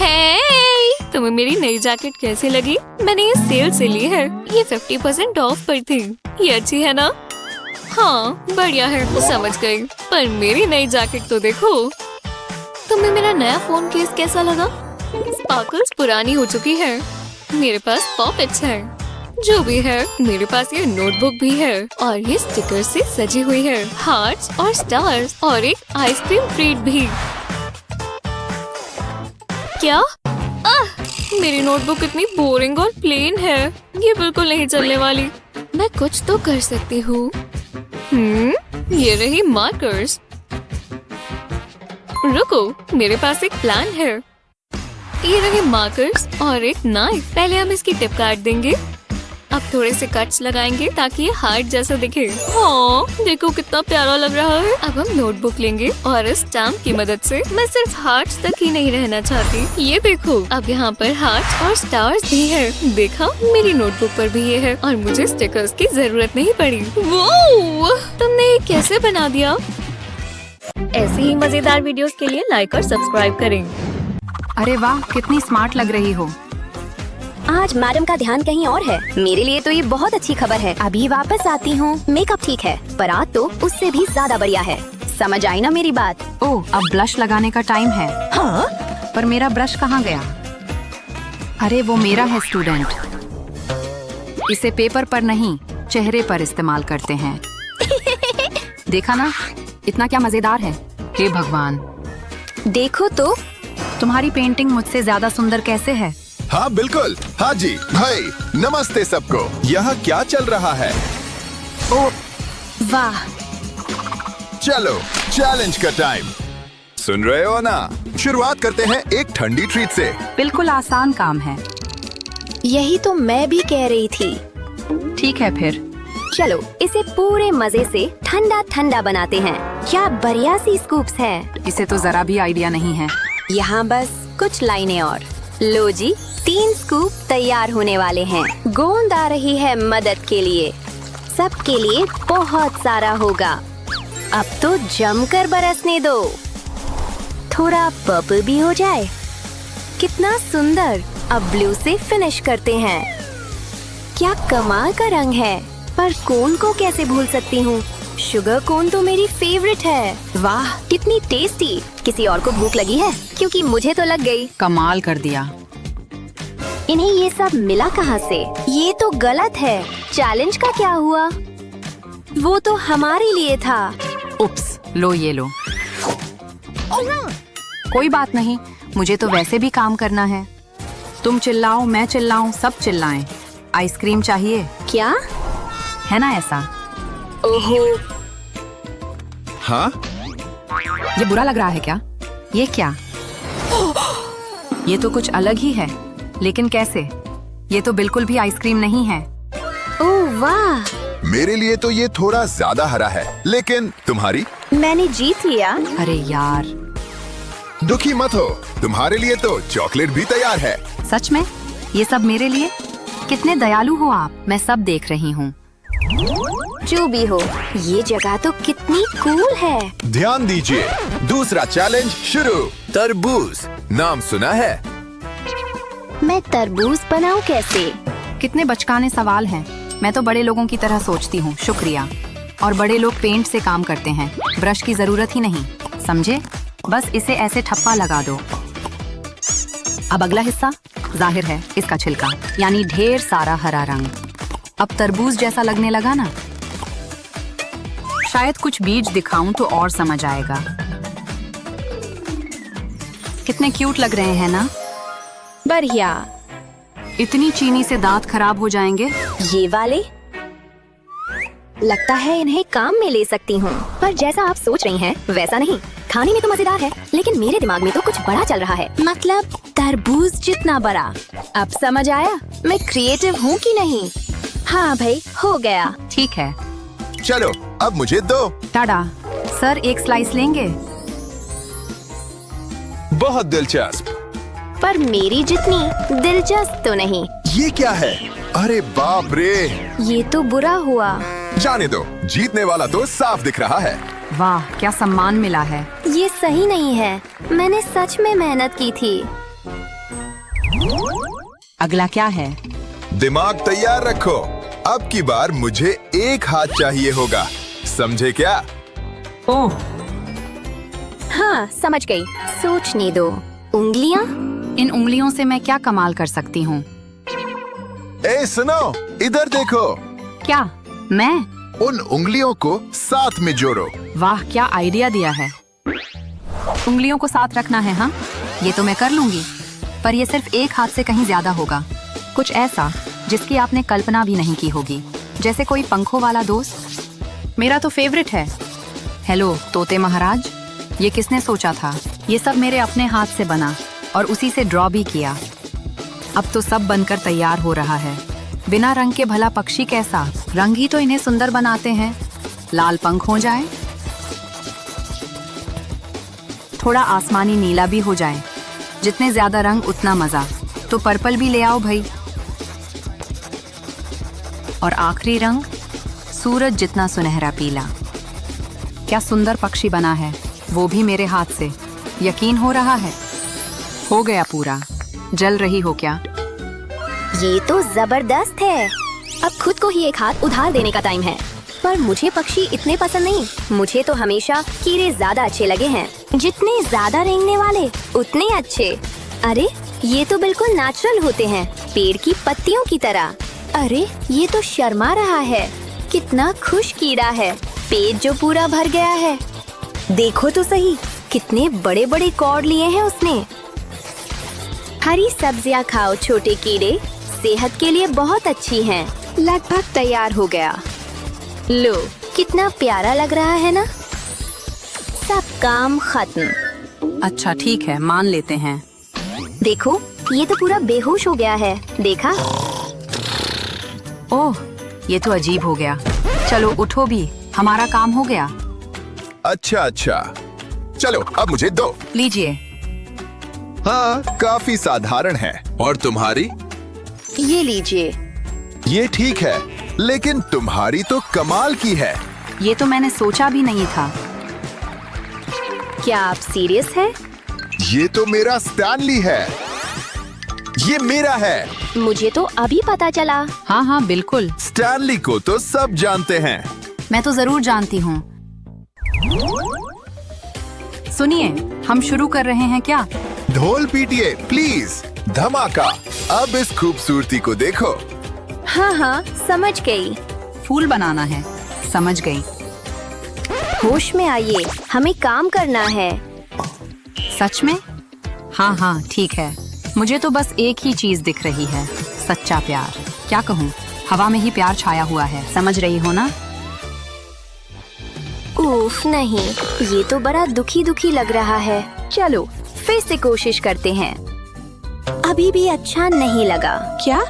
हे, तुम्हें मेरी नई जैकेट कैसी लगी? मैंने ये सेल से ली है। ये 50% ऑफ पर थी। ये अच्छी है ना? हाँ, बढ़िया है, समझ गई। पर मेरी नई जैकेट तो देखो। तुम्हें मेरा नया फोन केस कैसा लगा? स्पार्कल्स पुरानी हो चुकी है। मेरे पास पॉकेट्स है। जो भी है, मेरे पास ये नोटबुक भी है और ये स्टिकर से सजी हुई है, हार्ट्स और स्टार्स और एक आइसक्रीम ट्रीट भी। क्या? मेरी नोटबुक इतनी बोरिंग और प्लेन है। ये बिल्कुल नहीं चलने वाली। मैं कुछ तो कर सकती हूँ। ये रही मार्कर्स। रुको, मेरे पास एक प्लान है। ये रहे मार्कर्स और एक नाइफ। पहले हम इसकी टिप काट देंगे। अब थोड़े से कट्स लगाएंगे ताकि ये हार्ट जैसा दिखे। हाँ, देखो कितना प्यारा लग रहा है। अब हम नोटबुक लेंगे और इस स्टैम्प की मदद से मैं सिर्फ हार्ट्स तक ही नहीं रहना चाहती। ये देखो, अब यहाँ पर हार्ट्स और स्टार्स भी है। देखा, मेरी नोटबुक पर भी ये है और मुझे स्टिकर्स की जरूरत नहीं पड़ी। वो तुमने ये कैसे बना दिया? ऐसी ही मजेदार वीडियोस के लिए लाइक और सब्सक्राइब करें। अरे वाह, कितनी स्मार्ट लग रही हो। आज मैडम का ध्यान कहीं और है। मेरे लिए तो ये बहुत अच्छी खबर है। अभी वापस आती हूँ। मेकअप ठीक है, पर आज तो उससे भी ज्यादा बढ़िया है। समझ आई ना मेरी बात? ओह, अब ब्लश लगाने का टाइम है। हाँ? पर मेरा ब्रश कहाँ गया? अरे वो मेरा है स्टूडेंट। इसे पेपर पर नहीं, चेहरे पर इस्तेमाल करते हैं। देखा ना, इतना क्या मजेदार है। हे भगवान, देखो तो, तुम्हारी पेंटिंग मुझसे ज्यादा सुंदर कैसे है? हाँ बिल्कुल। हाँ जी भाई, नमस्ते सबको। यहाँ क्या चल रहा है? ओ वाह, चलो चैलेंज का टाइम। सुन रहे हो ना? शुरुआत करते हैं एक ठंडी ट्रीट से। बिल्कुल आसान काम है। यही तो मैं भी कह रही थी। ठीक है फिर। चलो इसे पूरे मजे से ठंडा ठंडा बनाते हैं। क्या बढ़िया सी स्कूप्स है। इसे तो जरा भी आइडिया नहीं है। यहाँ बस कुछ लाइनें और। लो जी, 3 स्कूप तैयार होने वाले हैं। गोंद आ रही है मदद के लिए। सबके लिए बहुत सारा होगा। अब तो जमकर बरसने दो। थोड़ा पर्पल भी हो जाए। कितना सुंदर। अब ब्लू से फिनिश करते हैं। क्या कमाल का रंग है। पर कोन को कैसे भूल सकती हूँ। शुगर कोन तो मेरी फेवरेट है। वाह, कितनी टेस्टी। किसी और को भूख लगी है? क्योंकि मुझे तो लग गई। कमाल कर दिया। इन्हें ये सब मिला कहाँ से? ये तो गलत है। चैलेंज का क्या हुआ? वो तो हमारे लिए था। उप्स, लो ये लो। कोई बात नहीं, मुझे तो वैसे भी काम करना है। तुम चिल्लाओ, मैं चिल्लाऊं, सब चिल्लाएं। आइसक्रीम चाहिए क्या? है ना ऐसा? ओहो, हाँ? ये बुरा लग रहा है क्या? ये क्या? ये तो कुछ अलग ही है। लेकिन कैसे? ये तो बिल्कुल भी आइसक्रीम नहीं है। ओह वाह, मेरे लिए तो ये थोड़ा ज्यादा हरा है, लेकिन तुम्हारी? मैंने जीत लिया। अरे यार, दुखी मत हो, तुम्हारे लिए तो चॉकलेट भी तैयार है। सच में? ये सब मेरे लिए? कितने दयालु हो आप। मैं सब देख रही हूँ। जो भी हो, ये जगह तो कितनी कूल है। ध्यान दीजिए, दूसरा चैलेंज शुरू। तरबूज नाम सुना है? मैं तरबूज बनाऊं कैसे? कितने बचकाने सवाल हैं। मैं तो बड़े लोगों की तरह सोचती हूँ। शुक्रिया। और बड़े लोग पेंट से काम करते हैं, ब्रश की जरूरत ही नहीं, समझे? बस इसे ऐसे ठप्पा लगा दो। अब अगला हिस्सा, जाहिर है इसका छिलका, यानी ढेर सारा हरा रंग। अब तरबूज जैसा लगने लगा ना? शायद कुछ बीज दिखाऊं तो और समझ आएगा। कितने क्यूट लग रहे हैं ना? बढ़िया। इतनी चीनी से दांत खराब हो जाएंगे। ये वाले? लगता है इन्हें काम में ले सकती हूँ, पर जैसा आप सोच रही हैं वैसा नहीं। खाने में तो मजेदार है, लेकिन मेरे दिमाग में तो कुछ बड़ा चल रहा है। मतलब तरबूज जितना बड़ा। अब समझ आया मैं क्रिएटिव हूँ कि नहीं। हाँ भाई, हो गया। ठीक है, चलो अब मुझे दो। टाडा। सर, एक स्लाइस लेंगे? बहुत दिलचस्प। पर मेरी जितनी दिलचस्प तो नहीं। ये क्या है? अरे बाप रे, ये तो बुरा हुआ। जाने दो, जीतने वाला तो साफ दिख रहा है। वाह, क्या सम्मान मिला है। ये सही नहीं है। मैंने सच में मेहनत की थी। अगला क्या है? दिमाग तैयार रखो, अब की बार मुझे एक हाथ चाहिए होगा, समझे क्या? ओह, हाँ समझ गई। सोचने दो। उंगलियां? इन उंगलियों से मैं क्या कमाल कर सकती हूँ? ए सुनो, इधर देखो। क्या? मैं? उन उंगलियों को साथ में जोड़ो। वाह, क्या आइडिया दिया है। उंगलियों को साथ रखना है, हाँ? ये तो मैं कर लूंगी, पर ये सिर्फ एक हाथ से कहीं ज्यादा होगा। कुछ ऐसा जिसकी आपने कल्पना भी नहीं की होगी, जैसे कोई पंखों वाला दोस्त। मेरा तो फेवरेट है। हेलो तोते महाराज, ये किसने सोचा था? ये सब मेरे अपने हाथ से बना और उसी से ड्रॉ भी किया। अब तो सब बनकर तैयार हो रहा है। बिना रंग के भला पक्षी कैसा? रंग ही तो इन्हें सुंदर बनाते हैं। लाल पंख हो जाए, थोड़ा आसमानी नीला भी हो जाए। जितने ज्यादा रंग उतना मजा। तो पर्पल भी ले आओ भाई। और आखिरी रंग, सूरज जितना सुनहरा पीला। क्या सुंदर पक्षी बना है, वो भी मेरे हाथ से। यकीन हो रहा है। हो गया पूरा। जल रही हो क्या? ये तो जबरदस्त है। अब खुद को ही एक हाथ उधार देने का टाइम है। पर मुझे पक्षी इतने पसंद नहीं। मुझे तो हमेशा कीड़े ज्यादा अच्छे लगे हैं। जितने ज्यादा रेंगने वाले उतने अच्छे। अरे ये तो बिल्कुल नेचुरल होते हैं, पेड़ की पत्तियों की तरह। अरे ये तो शर्मा रहा है। कितना खुश कीड़ा है, पेट जो पूरा भर गया है। देखो तो सही, कितने बड़े बड़े कॉर्ड लिए हैं उसने। हरी सब्जियां खाओ छोटे कीड़े, सेहत के लिए बहुत अच्छी हैं। लगभग तैयार हो गया। लो, कितना प्यारा लग रहा है ना? सब काम खत्म। अच्छा ठीक है, मान लेते हैं। देखो, ये तो पूरा बेहोश हो गया है। देखा? ओह, ये तो अजीब हो गया। चलो उठो भी, हमारा काम हो गया। अच्छा अच्छा, चलो अब मुझे दो। लीजिए। हाँ, काफी साधारण है। और तुम्हारी? ये लीजिए। ये ठीक है, लेकिन तुम्हारी तो कमाल की है। ये तो मैंने सोचा भी नहीं था। क्या आप सीरियस हैं? ये तो मेरा स्टैनली है। ये मेरा है। मुझे तो अभी पता चला। हाँ हाँ बिल्कुल, स्टैनली को तो सब जानते हैं। मैं तो जरूर जानती हूँ। सुनिए, हम शुरू कर रहे हैं क्या? ढोल पीटिए प्लीज। धमाका। अब इस खूबसूरती को देखो। हाँ हाँ समझ गई। फूल बनाना है। समझ गई। होश में आइए, हमें काम करना है। सच में? हाँ हाँ ठीक है। मुझे तो बस एक ही चीज दिख रही है, सच्चा प्यार। क्या कहूँ, हवा में ही प्यार छाया हुआ है। समझ रही हो ना? उफ नहीं, ये तो बड़ा दुखी दुखी लग रहा है। चलो फिर से कोशिश करते हैं। अभी भी अच्छा नहीं लगा। क्या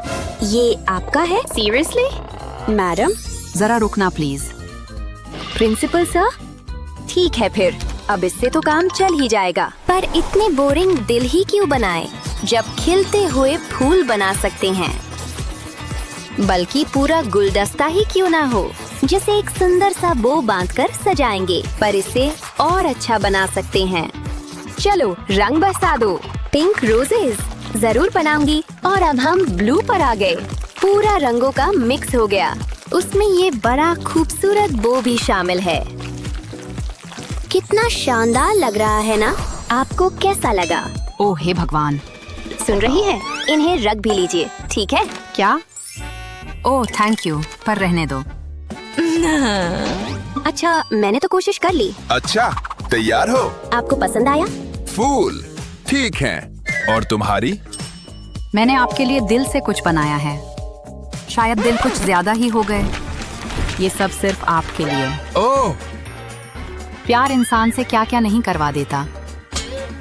ये आपका है? सीरियसली? मैडम? जरा रुकना प्लीज। Principal sir? ठीक है फिर, अब इससे तो काम चल ही जाएगा। पर इतने बोरिंग दिल ही क्यों बनाए, जब खिलते हुए फूल बना सकते हैं। बल्कि पूरा गुलदस्ता ही क्यों ना हो, जिसे एक सुंदर सा बो बांधकर सजाएंगे। पर इसे और अच्छा बना सकते हैं। चलो रंग बरसा दो। पिंक रोजेस जरूर बनाऊंगी। और अब हम ब्लू पर आ गए। पूरा रंगों का मिक्स हो गया। उसमें ये बड़ा खूबसूरत बो भी शामिल है। कितना शानदार लग रहा है ना? आपको कैसा लगा? ओह हे भगवान। सुन रही है? इन्हें रख भी लीजिए, ठीक है? क्या? ओह थैंक यू, पर रहने दो। अच्छा, मैंने तो कोशिश कर ली। अच्छा, तैयार हो? आपको पसंद आया? फूल ठीक है। और तुम्हारी? मैंने आपके लिए दिल से कुछ बनाया है। शायद दिल कुछ ज्यादा ही हो गए। ये सब सिर्फ आपके लिए। ओह, प्यार इंसान से क्या क्या नहीं करवा देता।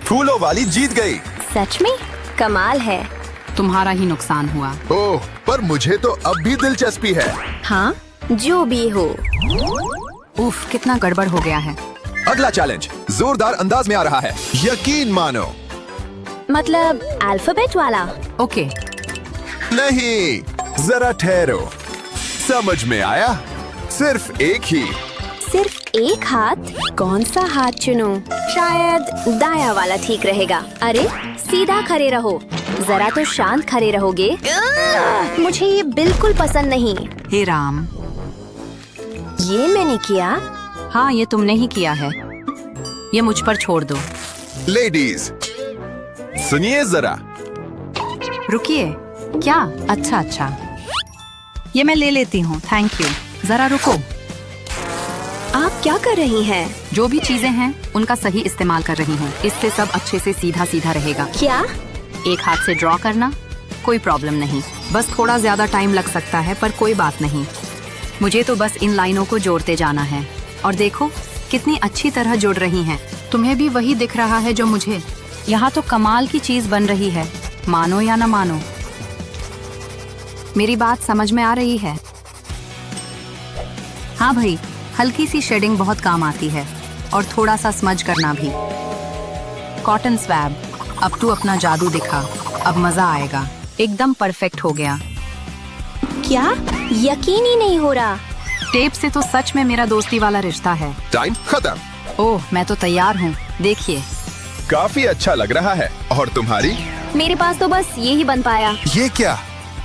फूलों वाली जीत गई। सच में? कमाल है। तुम्हारा ही नुकसान हुआ। ओह, पर मुझे तो अब भी दिलचस्पी है। हाँ, जो भी हो। उफ, कितना गड़बड़ हो गया है। अगला चैलेंज जोरदार अंदाज में आ रहा है, यकीन मानो। मतलब अल्फाबेट वाला? ओके। नहीं, जरा ठहरो। समझ में आया? सिर्फ एक ही। सिर्फ एक हाथ? कौन सा हाथ चुनूं? शायद दाया वाला ठीक रहेगा। अरे सीधा खड़े रहो। जरा तो शांत खड़े रहोगे? मुझे ये बिल्कुल पसंद नहीं। हे राम, ये मैंने किया। हाँ ये तुमने ही किया है। ये मुझ पर छोड़ दो। लेडीज सुनिए जरा। रुकिए। क्या? अच्छा, ये मैं ले लेती हूँ, थैंक यू। जरा रुको। आप क्या कर रही हैं? जो भी चीजें हैं उनका सही इस्तेमाल कर रही हूँ। इससे सब अच्छे से सीधा सीधा रहेगा। क्या? एक हाथ से ड्रॉ करना कोई प्रॉब्लम नहीं, बस थोड़ा ज्यादा टाइम लग सकता है पर कोई बात नहीं। मुझे तो बस इन लाइनों को जोड़ते जाना है और देखो कितनी अच्छी तरह जुड़ रही हैं। तुम्हें भी वही दिख रहा है जो मुझे? यहाँ तो कमाल की चीज बन रही है, मानो या न मानो। मेरी बात समझ में आ रही है? हाँ भाई, हल्की सी शेडिंग बहुत काम आती है और थोड़ा सा स्मज करना भी। कॉटन स्वैब, अब तू अपना जादू दिखा, अब मजा आएगा। एकदम परफेक्ट हो गया। क्या? यकीन ही नहीं हो रहा। टेप से तो सच में मेरा दोस्ती वाला रिश्ता है। टाइम खत्म। ओह, मैं तो तैयार हूँ, देखिए। काफी अच्छा लग रहा है। और तुम्हारी? मेरे पास तो बस ये ही बन पाया। ये क्या?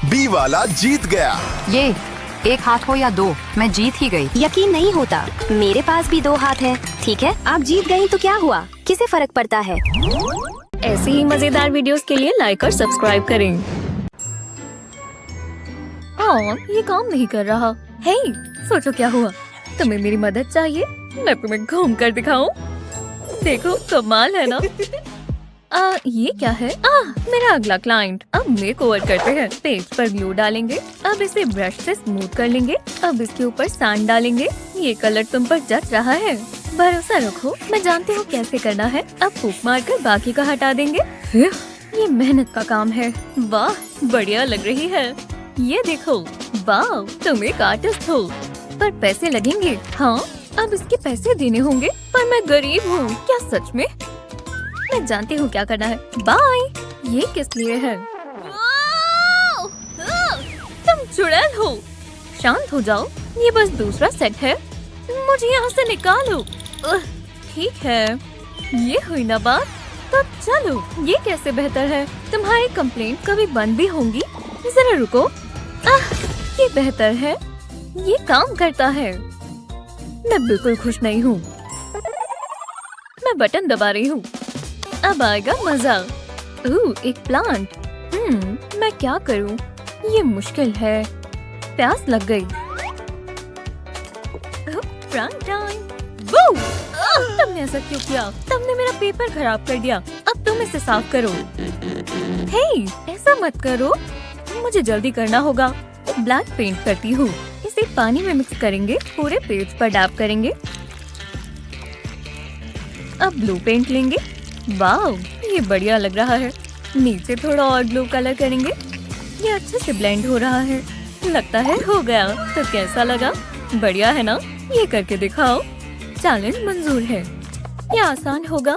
बी वाला जीत गया। ये एक हाथ हो या दो, मैं जीत ही गई। यकीन नहीं होता, मेरे पास भी 2 हाथ है। ठीक है, आप जीत गई तो क्या हुआ, किसे फर्क पड़ता है। ऐसे ही मजेदार वीडियोस के लिए लाइक और सब्सक्राइब करें। ये काम नहीं कर रहा। हे, सोचो क्या हुआ। तुम्हें मेरी मदद चाहिए? मैं तुम्हें घूम कर दिखाऊं। देखो कमाल है ना। ये क्या है? मेरा अगला क्लाइंट। अब मेक ओवर करते हैं। पेज पर ग्लू डालेंगे। अब इसे ब्रश से स्मूथ कर लेंगे। अब इसके ऊपर सैंड डालेंगे। ये कलर तुम पर जच रहा है। भरोसा रखो, मैं जानती हूँ कैसे करना है। अब फूंक मारकर बाकी का हटा देंगे। ये मेहनत का काम है। वाह, बढ़िया लग रही है। ये देखो, वाह, तुम एक आर्टिस्ट हो। पर पैसे लगेंगे। हाँ, अब इसके पैसे देने होंगे। पर मैं गरीब हूँ। क्या सच में? मैं जानती हूँ क्या करना है। बाय। ये किस लिए है? तुम चुड़ैल हो। शांत हो जाओ, ये बस दूसरा सेट है। मुझे यहाँ से निकालो। ठीक है, ये हुई ना बात। तो चलो, ये कैसे बेहतर है? तुम्हारी कंप्लेंट कभी बंद भी होंगी। जरा रुको। ये बेहतर है, ये काम करता है। मैं बिल्कुल खुश नहीं हूँ। मैं बटन दबा रही हूँ। अब आएगा मजा। एक प्लांट। मैं क्या करूँ? ये मुश्किल है। प्यास लग गई। Plant time. तुमने ऐसा क्यों किया? तुमने मेरा पेपर खराब कर दिया। अब तुम इसे साफ करो। हे, ऐसा मत करो। मुझे जल्दी करना होगा। ब्लैक पेंट करती हूँ। इसे पानी में मिक्स करेंगे। पूरे पेज पर डैब करेंगे। अब ब्लू पेंट लेंगे। वाह, ये बढ़िया लग रहा है। नीचे थोड़ा और ब्लू कलर करेंगे। ये अच्छे से ब्लेंड हो रहा है। लगता है हो गया। तो कैसा लगा? बढ़िया है ना? ये करके दिखाओ। चैलेंज मंजूर है। ये आसान होगा।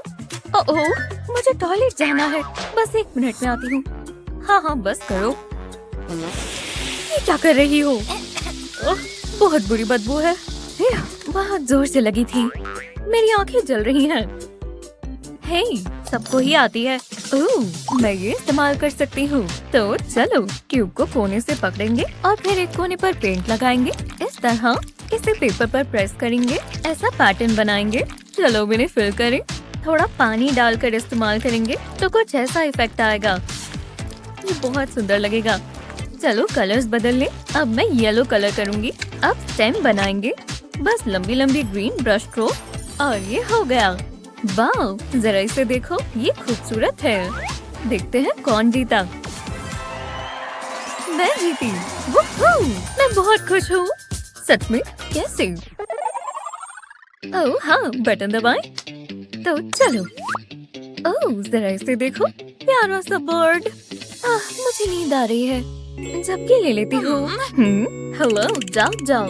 ओह, मुझे टॉयलेट जाना है। बस 1 मिनट में आती हूँ। हाँ, बस करो। ये क्या कर रही हो? बहुत बुरी बदबू है। बहुत जोर से लगी थी। मेरी आंखें जल रही हैं। हे, सबको ही आती है। मैं ये इस्तेमाल कर सकती हूँ। तो चलो, क्यूब को कोने से पकड़ेंगे और फिर एक कोने पर पेंट लगाएंगे। इस तरह इसे पेपर पर प्रेस करेंगे। ऐसा पैटर्न बनाएंगे। चलो, इन्हें फिल करें। थोड़ा पानी डालकर इस्तेमाल करेंगे तो कुछ ऐसा इफेक्ट आएगा। ये बहुत सुंदर लगेगा। चलो, कलर्स बदल लें। अब मैं येलो कलर करूँगी। अब स्टेम बनाएंगे। बस लंबी लंबी ग्रीन ब्रश स्ट्रोक और ये हो गया। वाह, जरा इसे देखो, ये खूबसूरत है। देखते हैं कौन जीता। मैं जीती। वूहू! मैं बहुत खुश हूँ। सच में? कैसे? ओह हाँ, बटन दबाएं। तो चलो। ओह, जरा इसे देखो, प्यारा सा बर्ड। मुझे नींद आ रही है। झपकी ले लेती हूँ। हेलो, जाओ।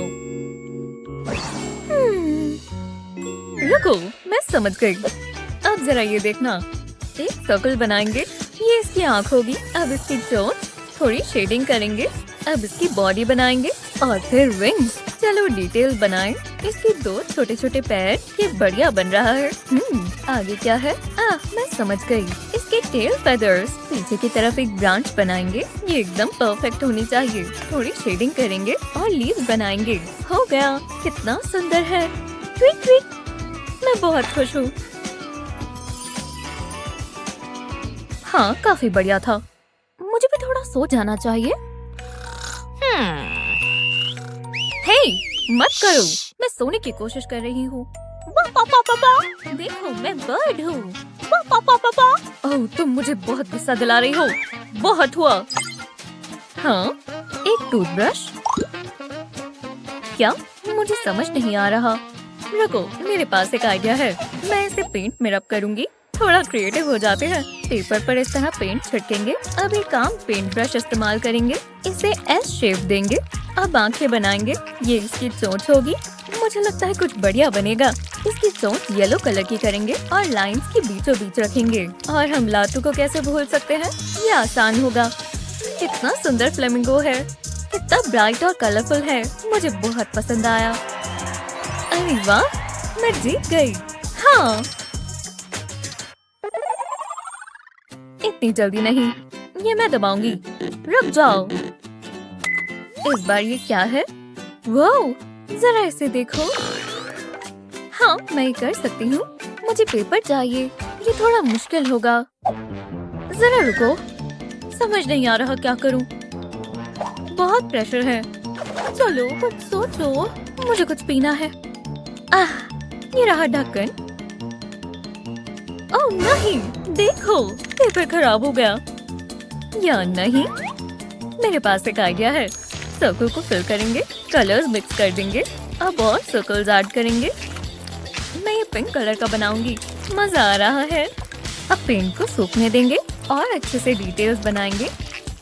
रुको, मैं समझ गई। अब जरा ये देखना। एक सर्कल बनाएंगे। ये इसकी आँख होगी। अब इसकी चोंच, थोड़ी शेडिंग करेंगे। अब इसकी बॉडी बनाएंगे और फिर विंग्स। चलो, डिटेल बनाएं। इसके 2 छोटे छोटे पैर। ये बढ़िया बन रहा है। आगे क्या है? मैं समझ गई। इस इसके टेल फेदर्स। पीछे की तरफ एक ब्रांच बनाएंगे, ये एकदम परफेक्ट होनी चाहिए। थोड़ी शेडिंग करेंगे और लीव्स बनाएंगे। हो गया, कितना सुंदर है। ट्वीट ट्वीट, मैं बहुत खुश हूँ। हाँ, काफी बढ़िया था। मुझे भी थोड़ा सो जाना चाहिए। हे, मत करो, मैं सोने की कोशिश कर रही हूँ। देखो, मैं बर्ड हूँ। ओह, तुम मुझे बहुत गुस्सा दिला रही हो। बहुत हुआ। हाँ, एक टूथब्रश। क्या? मुझे समझ नहीं आ रहा। रुको, मेरे पास एक आइडिया है। मैं इसे पेंट में रब करूंगी। थोड़ा क्रिएटिव हो जाते हैं। पेपर पर इस तरह पेंट छिड़केंगे। अब एक आम पेंट ब्रश इस्तेमाल करेंगे। इसे एस शेप देंगे। अब आंखें बनाएंगे। ये इसकी चोंच होगी। मुझे लगता है कुछ बढ़िया बनेगा। इसकी चोंच येलो कलर की करेंगे और लाइंस के बीचों बीच रखेंगे। और हम लातू को कैसे भूल सकते हैं? ये आसान होगा। कितना सुंदर फ्लेमिंगो है, कितना ब्राइट और कलरफुल है। मुझे बहुत पसंद आया। अरे वाह, मैं जीत गई। हाँ, इतनी जल्दी नहीं, ये मैं दबाऊंगी। रुक जाओ। इस बार ये क्या है? वाह, जरा इसे देखो। हाँ, मैं ये कर सकती हूँ। मुझे पेपर चाहिए, ये थोड़ा मुश्किल होगा। जरा रुको, समझ नहीं आ रहा क्या करूँ। बहुत प्रेशर है। चलो कुछ सोचो, मुझे कुछ पीना है। ये रहा ढक्कन। ओह नहीं, देखो, पेपर खराब हो गया। या नहीं, मेरे पास एक आइडिया है। सर्कल को फिल करेंगे, कलर्स मिक्स कर देंगे। अब और सर्कल्स ऐड करेंगे। मैं ये पिंक कलर का बनाऊंगी। मजा आ रहा है। अब पेंट को सूखने देंगे और अच्छे से डिटेल्स बनाएंगे।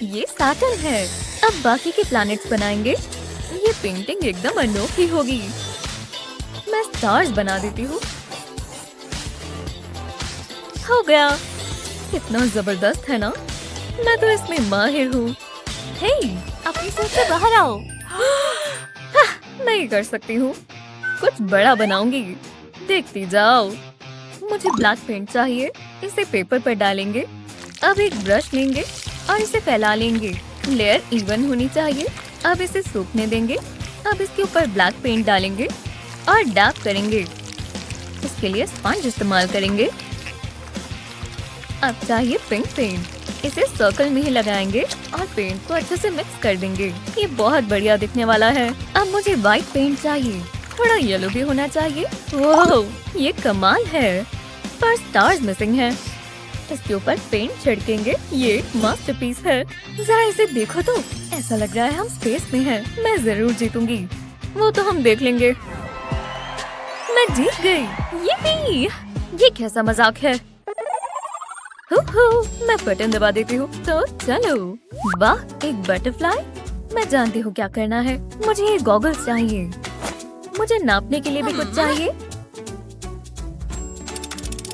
ये सैटर्न है। अब बाकी के प्लैनेट्स बनाएंगे। ये पेंटिंग एकदम अनोखी होगी। मैं स्टार्स बना देती हूँ। हो गया। कितना जबरदस्त है ना? मैं तो इसमें माहिर हूँ। हे, अपनी सोच से बाहर आओ। मैं ये कर सकती हूँ। कुछ बड़ा बनाऊंगी। देखती जाओ। मुझे ब्लैक पेंट चाहिए। इसे पेपर पर डालेंगे। अब एक ब्रश लेंगे और इसे फैला लेंगे। लेयर इवन होनी चाहिए। अब इसे सूखने देंगे। अब इसके ऊपर ब्लैक पेंट डालेंगे और डैप करेंगे। इसके लिए स्पंज इस्तेमाल करेंगे। अब चाहिए पिंक पेंट। इसे सर्कल में ही लगाएंगे और पेंट को अच्छे से मिक्स कर देंगे। ये बहुत बढ़िया दिखने वाला है। अब मुझे व्हाइट पेंट चाहिए। थोड़ा येलो भी होना चाहिए। वाह, ये कमाल है, पर स्टार्स मिसिंग है। इसके ऊपर पेंट छिड़केंगे। ये मास्टरपीस है। जरा इसे देखो तो, ऐसा लग रहा है हम स्पेस में हैं। मैं जरूर जीतूंगी। वो तो हम देख लेंगे। मैं जीत गई। ये कैसा मजाक है? मैं बटन दबा देती हूँ। तो चलो। वाह, एक बटरफ्लाई। मैं जानती हूँ क्या करना है। मुझे ये गॉगल्स चाहिए। मुझे नापने के लिए भी कुछ चाहिए।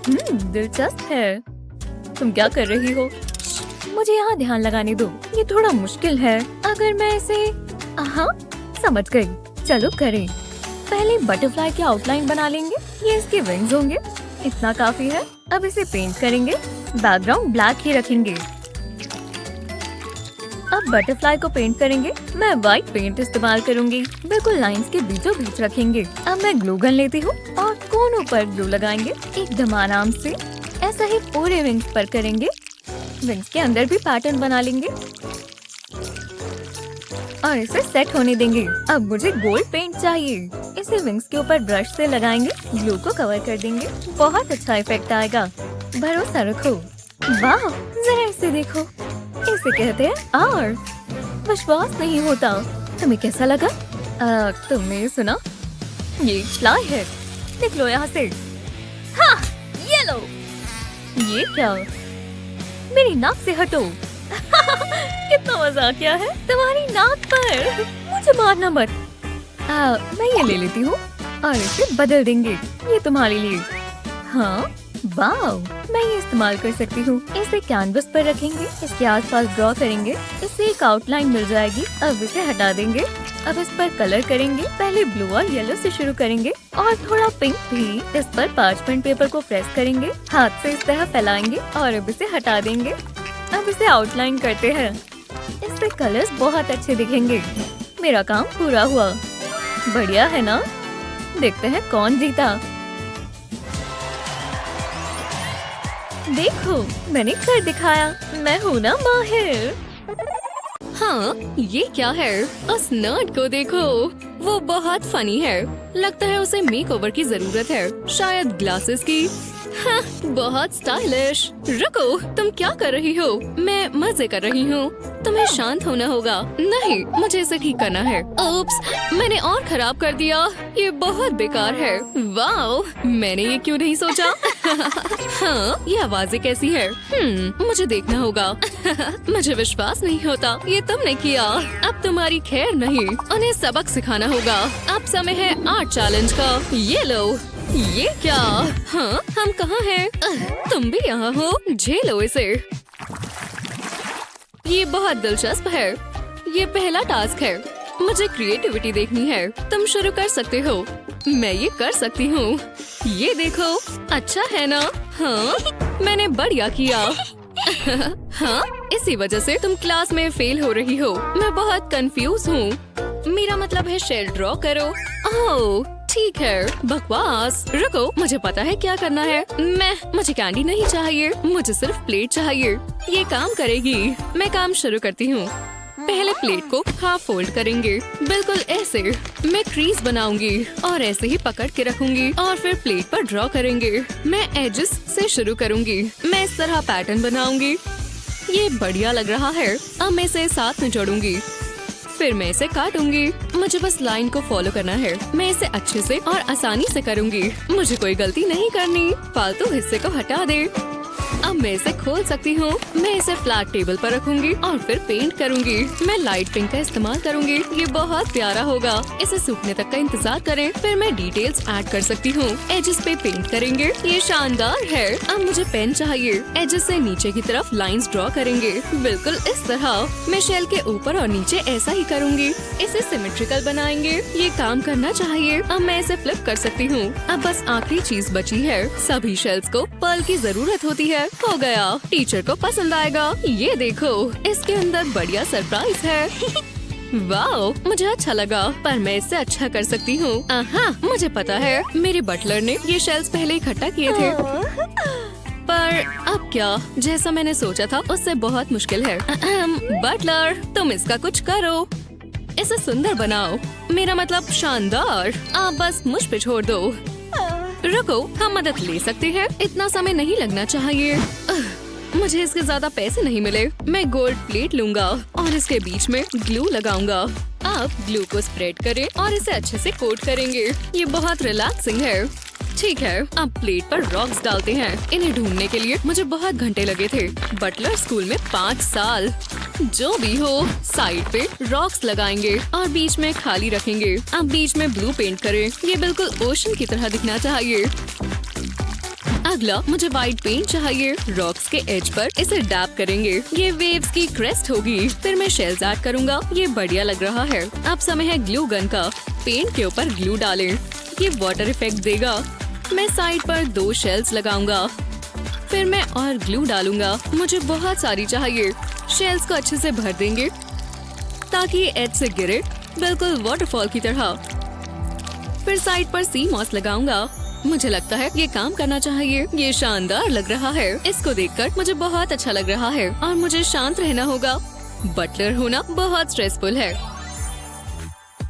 दिलचस्प है। तुम क्या कर रही हो? मुझे यहाँ ध्यान लगाने दो। ये थोड़ा मुश्किल है। अगर मैं इसे हाँ, समझ गई। चलो करें। पहले बटरफ्लाई की आउटलाइन बना लेंगे। ये इसके विंग्स होंगे। इतना काफी है। अब इसे पेंट करेंगे। बैकग्राउंड ब्लैक ही रखेंगे। अब बटरफ्लाई को पेंट करेंगे। मैं व्हाइट पेंट इस्तेमाल करूंगी। बिल्कुल लाइंस के बीचों बीच रखेंगे। अब मैं ग्लू गन लेती हूँ और कोनों पर ग्लू लगाएंगे, एकदम आराम से। ऐसा ही पूरे विंग्स पर करेंगे। विंग्स के अंदर भी पैटर्न बना लेंगे और इसे सेट होने देंगे। अब मुझे गोल्ड पेंट चाहिए। इसे विंग्स के ऊपर ब्रश से लगाएंगे। ग्लू को कवर कर देंगे। बहुत अच्छा इफेक्ट आएगा। भरोसा रखो। वाह, जरा इसे देखो। इसे कहते हैं आर। विश्वास नहीं होता। तुम्हें कैसा लगा? तुमने सुना? ये फ्लाई है। निकलो यहाँ से। हाँ, ये लो। ये क्या? मेरी नाक से हटो। कितना मजाकिया है। तुम्हारी नाक पर। मुझे मारना मत। मैं ये ले लेती हूँ और इसे बदल देंगे। ये तुम्हारे लिए। हाँ, वाओ, मैं ये इस्तेमाल कर सकती हूँ। इसे कैनवस पर रखेंगे। इसके आसपास ड्रॉ करेंगे। इससे एक आउटलाइन मिल जाएगी। अब इसे हटा देंगे। अब इस पर कलर करेंगे। पहले ब्लू और येलो से शुरू करेंगे और थोड़ा पिंक भी। इस पर पार्चमेंट पेपर को प्रेस करेंगे, हाथ से इस तरह फैलाएंगे और अब इसे हटा देंगे। अब इसे आउटलाइन करते हैं। इससे कलर्स बहुत अच्छे दिखेंगे। मेरा काम पूरा हुआ। बढ़िया है ना? देखते हैं कौन जीता। देखो, मैंने कर दिखाया। मैं हूँ ना माहिर। हाँ, ये क्या है? उस नर्ड को देखो, वो बहुत फनी है। लगता है उसे मेकओवर की जरूरत है, शायद ग्लासेस की। हाँ, बहुत स्टाइलिश। रुको, तुम क्या कर रही हो? मैं मजे कर रही हूँ। तुम्हें शांत होना होगा। नहीं, मुझे इसे ठीक करना है। ओप्स, मैंने और खराब कर दिया। ये बहुत बेकार है। वाह, मैंने ये क्यों नहीं सोचा? हाँ, ये आवाजें कैसी है? मुझे देखना होगा। मुझे विश्वास नहीं होता, ये तुमने किया। अब तुम्हारी खैर नहीं, उन्हें सबक सिखाना होगा। अब समय है आर्ट चैलेंज का। ये लो। ये क्या? हाँ, हम कहाँ हैं? तुम भी यहाँ हो? झेलो इसे। ये बहुत दिलचस्प है। ये पहला टास्क है। मुझे क्रिएटिविटी देखनी है। तुम शुरू कर सकते हो। मैं ये कर सकती हूँ। ये देखो, अच्छा है ना? हाँ, मैंने बढ़िया किया। हाँ, इसी वजह से तुम क्लास में फेल हो रही हो। मैं बहुत कंफ्यूज हूँ। मेरा मतलब है शेल ड्रॉ करो। ओह, ठीक है, बकवास। रुको, मुझे पता है क्या करना है। मुझे कैंडी नहीं चाहिए, मुझे सिर्फ प्लेट चाहिए। ये काम करेगी। मैं काम शुरू करती हूँ। पहले प्लेट को हाफ फोल्ड करेंगे, बिल्कुल ऐसे। मैं क्रीज बनाऊंगी और ऐसे ही पकड़ के रखूंगी और फिर प्लेट पर ड्रॉ करेंगे। मैं एजेस से शुरू करूंगी। मैं इस तरह पैटर्न बनाऊंगी। ये बढ़िया लग रहा है। अब मैं इसे साथ में जोड़ूंगी। फिर मैं इसे काटूंगी। मुझे बस लाइन को फॉलो करना है। मैं इसे अच्छे से और आसानी से करूंगी। मुझे कोई गलती नहीं करनी। फालतू हिस्से को हटा दे। अब मैं इसे खोल सकती हूँ। मैं इसे फ्लैट टेबल पर रखूंगी और फिर पेंट करूंगी। मैं लाइट पिंक का इस्तेमाल करूंगी। ये बहुत प्यारा होगा। इसे सूखने तक का इंतजार करें। फिर मैं डिटेल्स ऐड कर सकती हूँ। एजेस पे पेंट करेंगे। ये शानदार है। अब मुझे पेन चाहिए। एजेस से नीचे की तरफ लाइंस ड्रॉ करेंगे, बिल्कुल इस तरह। मैं शेल के ऊपर और नीचे ऐसा ही करूंगी। इसे सिमेट्रिकल बनाएंगे। ये काम करना चाहिए। अब मैं इसे फ्लिप कर सकती हूँ। अब बस आखिरी चीज बची है। सभी शेल्स को पर्ल की जरूरत होती है। हो गया। टीचर को पसंद आएगा। ये देखो, इसके अंदर बढ़िया सरप्राइज है। वाओ, मुझे अच्छा लगा, पर मैं इससे अच्छा कर सकती हूँ। मुझे पता है, मेरे बटलर ने ये शेल्स पहले इकट्ठा किए थे। पर अब क्या? जैसा मैंने सोचा था उससे बहुत मुश्किल है। बटलर, तुम इसका कुछ करो। इसे सुंदर बनाओ। मेरा मतलब शानदार। आप बस मुझ पे छोड़ दो। रुको, हम मदद ले सकते हैं। इतना समय नहीं लगना चाहिए। मुझे इसके ज्यादा पैसे नहीं मिले। मैं गोल्ड प्लेट लूंगा और इसके बीच में ग्लू लगाऊंगा। अब ग्लू को स्प्रेड करें और इसे अच्छे से कोट करेंगे। ये बहुत रिलैक्सिंग है। ठीक है, अब प्लेट पर रॉक्स डालते हैं। इन्हें ढूंढने के लिए मुझे बहुत घंटे लगे थे। बटलर स्कूल में 5 साल। जो भी हो, साइड पे रॉक्स लगाएंगे और बीच में खाली रखेंगे। अब बीच में ब्लू पेंट करें। ये बिल्कुल ओशन की तरह दिखना चाहिए। अगला मुझे व्हाइट पेंट चाहिए। रॉक्स के एज पर इसे डैप करेंगे। ये वेव्स की क्रेस्ट होगी। फिर मैं शेल्स ऐड करूंगा। ये बढ़िया लग रहा है। अब समय है ग्लू गन का। पेंट के ऊपर ग्लू डालें। ये वाटर इफेक्ट देगा। मैं साइड पर 2 शेल्स लगाऊंगा। फिर मैं और ग्लू डालूंगा। मुझे बहुत सारी चाहिए। शेल्स को अच्छे से भर देंगे ताकि ये एज से गिरे, बिल्कुल वाटरफॉल की तरह। फिर साइड पर सी मॉस लगाऊंगा। मुझे लगता है ये काम करना चाहिए। ये शानदार लग रहा है। इसको देखकर मुझे बहुत अच्छा लग रहा है और मुझे शांत रहना होगा। बटलर होना बहुत स्ट्रेसफुल है।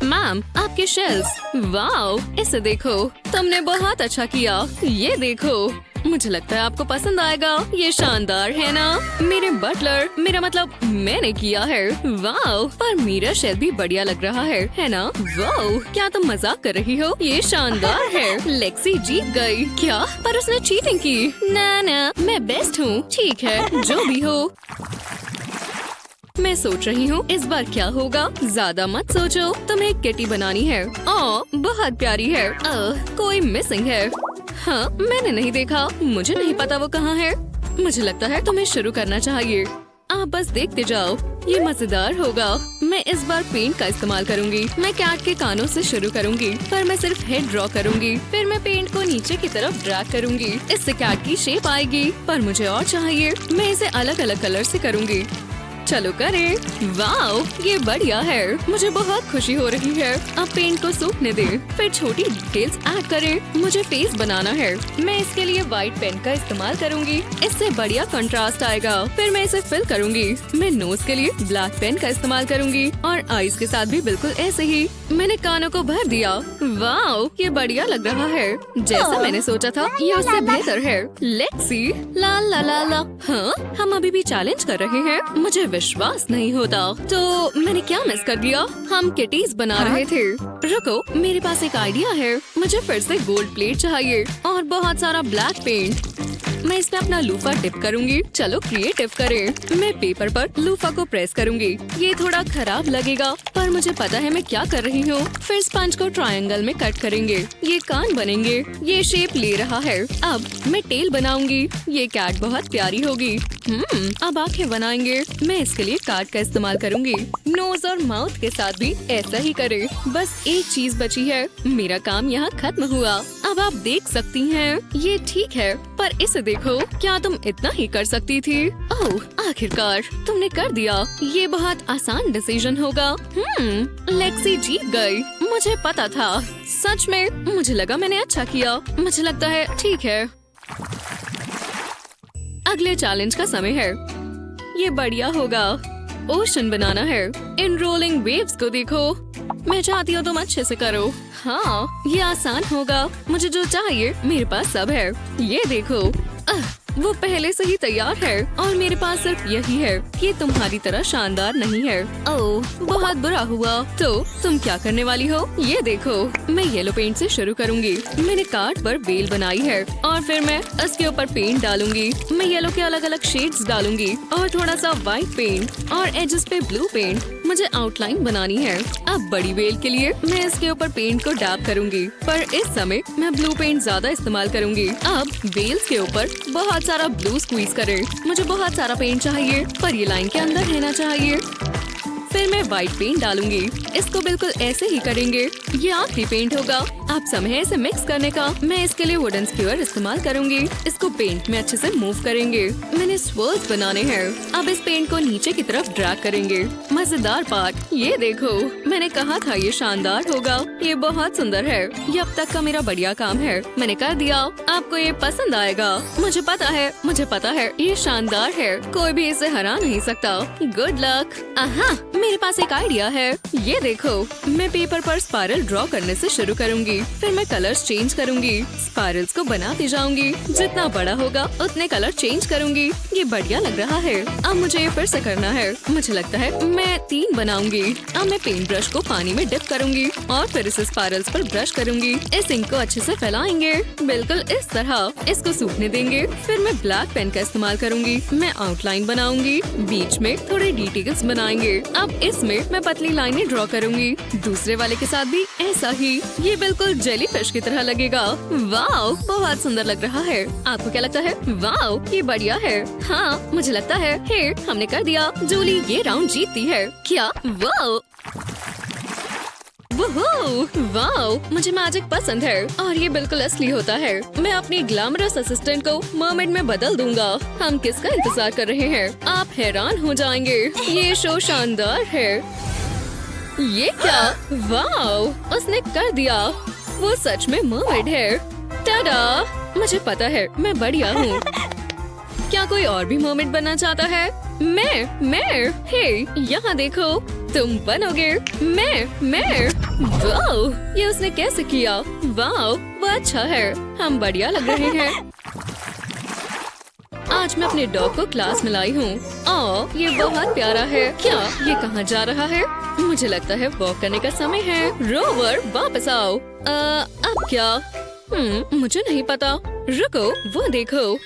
मैम, आपके शेल्स। वाओ, इसे देखो, तुमने बहुत अच्छा किया। ये देखो, मुझे लगता है आपको पसंद आएगा। ये शानदार है ना? मेरे बटलर, मेरा मतलब मैंने किया है। वाओ, पर मेरा शेल भी बढ़िया लग रहा है ना? वाओ, क्या तुम मजाक कर रही हो? ये शानदार है। लेक्सी जीत गई। क्या? पर उसने चीटिंग की। ना, मैं बेस्ट हूँ। ठीक है, जो भी हो। मैं सोच रही हूँ इस बार क्या होगा। ज्यादा मत सोचो। तुम्हें किटी बनानी है। बहुत प्यारी है। कोई मिसिंग है। हाँ, मैंने नहीं देखा। मुझे नहीं पता वो कहाँ है। मुझे लगता है तुम्हें शुरू करना चाहिए। आप बस देखते जाओ, ये मजेदार होगा। मैं इस बार पेंट का इस्तेमाल करूंगी। मैं कैट के कानों से शुरू करूंगी, पर मैं सिर्फ हेड ड्रॉ करूंगी। फिर मैं पेंट को नीचे की तरफ ड्रैग करूंगी। इससे कैट की शेप आएगी, पर मुझे और चाहिए। मैं इसे अलग अलग कलर से करूंगी। चलो करें। वाओ, ये बढ़िया है। मुझे बहुत खुशी हो रही है। अब पेंट को सूखने दे, फिर छोटी डिटेल्स ऐड करें। मुझे फेस बनाना है। मैं इसके लिए व्हाइट पेन का इस्तेमाल करूंगी। इससे बढ़िया कंट्रास्ट आएगा। फिर मैं इसे फिल करूंगी। मैं नोज के लिए ब्लैक पेन का इस्तेमाल करूंगी और आईज के साथ भी बिल्कुल ऐसे ही। मैंने कानों को भर दिया। वाओ, ये बढ़िया लग रहा है। जैसा मैंने सोचा था, ये उससे बेहतर है। Let's see. ला ला ला ला। हाँ, हम अभी भी चैलेंज कर रहे हैं। मुझे विश्वास नहीं होता। तो मैंने क्या मिस कर दिया? हम किटीज बना रहे थे। रुको, मेरे पास एक आइडिया है। मुझे फिर से गोल्ड प्लेट चाहिए और बहुत सारा ब्लैक पेंट। मैं इसमें अपना लूफा डिप करूंगी। चलो क्रिएटिव करें। मैं पेपर पर लूफा को प्रेस करूंगी। ये थोड़ा खराब लगेगा, पर मुझे पता है मैं क्या कर रही हूँ। फिर स्पंज को ट्रायंगल में कट करेंगे। ये कान बनेंगे। ये शेप ले रहा है। अब मैं टेल बनाऊंगी। ये कैट बहुत प्यारी होगी। अब आंखें बनाएंगे। मैं इसके लिए कार्ड का इस्तेमाल करूंगी। नोज और माउथ के साथ भी ऐसा ही करें। बस एक चीज बची है। मेरा काम यहाँ खत्म हुआ। अब आप देख सकती हैं। ये ठीक है, पर इसे देखो। क्या तुम इतना ही कर सकती थी? ओह, आखिरकार तुमने कर दिया। ये बहुत आसान डिसीजन होगा। लेक्सी जीत गई। मुझे पता था। सच में मुझे लगा मैंने अच्छा किया। मुझे लगता है ठीक है। अगले चैलेंज का समय है। ये बढ़िया होगा। ओशन बनाना है। इन रोलिंग वेव्स को देखो। मैं चाहती हूँ तुम अच्छे से करो। हाँ, ये आसान होगा। मुझे जो चाहिए मेरे पास सब है। ये देखो, वो पहले से ही तैयार है और मेरे पास सिर्फ यही है। ये तुम्हारी तरह शानदार नहीं है। ओह, बहुत बुरा हुआ। तो तुम क्या करने वाली हो? ये देखो, मैं येलो पेंट से शुरू करूंगी। मैंने कार्ड पर बेल बनाई है और फिर मैं इसके ऊपर पेंट डालूंगी। मैं येलो के अलग अलग शेड्स डालूंगी और थोड़ा सा व्हाइट पेंट और एजेस पे ब्लू पेंट। मुझे आउटलाइन बनानी है। अब बड़ी बेल के लिए मैं इसके ऊपर पेंट को डैब करूंगी, पर इस समय मैं ब्लू पेंट ज्यादा इस्तेमाल करूंगी। अब बेल्स के ऊपर बहुत सारा ब्लू स्क्वीज करें। मुझे बहुत सारा पेंट चाहिए, पर ये लाइन के अंदर रहना चाहिए। फिर मैं व्हाइट पेंट डालूंगी। इसको बिल्कुल ऐसे ही करेंगे। ये आखिरी पेंट होगा। अब समय है इसे मिक्स करने का। मैं इसके लिए वुडन स्क्यूअर इस्तेमाल करूंगी। इसको पेंट में अच्छे से मूव करेंगे। मैंने स्वर्ल्स बनाने हैं। अब इस पेंट को नीचे की तरफ ड्रैग करेंगे। मजेदार पार्ट, ये देखो, मैंने कहा था ये शानदार होगा। ये बहुत सुंदर है। ये अब तक का मेरा बढ़िया काम है। मैंने कर दिया। आपको ये पसंद आएगा। मुझे पता है ये शानदार है। कोई भी इसे हरा नहीं सकता। Good luck. आहा, मेरे पास एक आइडिया है। ये देखो, मैं पेपर पर स्पाइरल ड्रॉ करने से शुरू करूंगी। फिर मैं कलर्स चेंज करूंगी। स्पाइरल्स को बनाती जाऊंगी। जितना बड़ा होगा उतने कलर चेंज करूंगी। ये बढ़िया लग रहा है। अब मुझे ये फिर से करना है। मुझे लगता है मैं 3 बनाऊंगी। अब मैं पेंट ब्रश को पानी में डिप करूंगी और फिर इसे स्पाइरल्स पर ब्रश करूंगी। इस इंक को अच्छे से फैलाएंगे, बिल्कुल इस तरह। इसको सूखने देंगे। फिर मैं ब्लैक पेन का इस्तेमाल करूंगी। मैं आउटलाइन बनाऊंगी। बीच में थोड़े डिटेल्स बनाएंगे। अब इसमें मैं पतली लाइनें ड्रॉ करूंगी। दूसरे वाले के साथ भी ऐसा ही। ये बिल्कुल जेलीफिश की तरह लगेगा। वाओ, बहुत सुंदर लग रहा है। आपको क्या लगता है? वाओ, ये बढ़िया है। हाँ, मुझे लगता है। हे, हमने कर दिया। जूली ये राउंड जीतती है। क्या? वाओ, वाओ, मुझे मैजिक पसंद है और ये बिल्कुल असली होता है। मैं अपनी ग्लैमरस असिस्टेंट को मर्मेड में बदल दूंगा। हम किसका इंतजार कर रहे हैं? आप हैरान हो जाएंगे। ये शो शानदार है। ये क्या? वाओ, उसने कर दिया। वो सच में मर्मेड है। टाडा! मुझे पता है मैं बढ़िया हूँ। क्या कोई और भी मर्मेड बनना चाहता है? मैं। हे, यहाँ देखो, तुम बनोगे। मैं। वाओ, ये उसने कैसे किया? वाओ, वो अच्छा है। हम बढ़िया लग रहे हैं। आज मैं अपने डॉग को क्लास में लाई हूँ। ओह, ये बहुत प्यारा है। क्या ये कहाँ जा रहा है? मुझे लगता है वॉक करने का समय है। रोवर, वापस आओ। अब क्या? मुझे नहीं पता। रुको, वो देखो,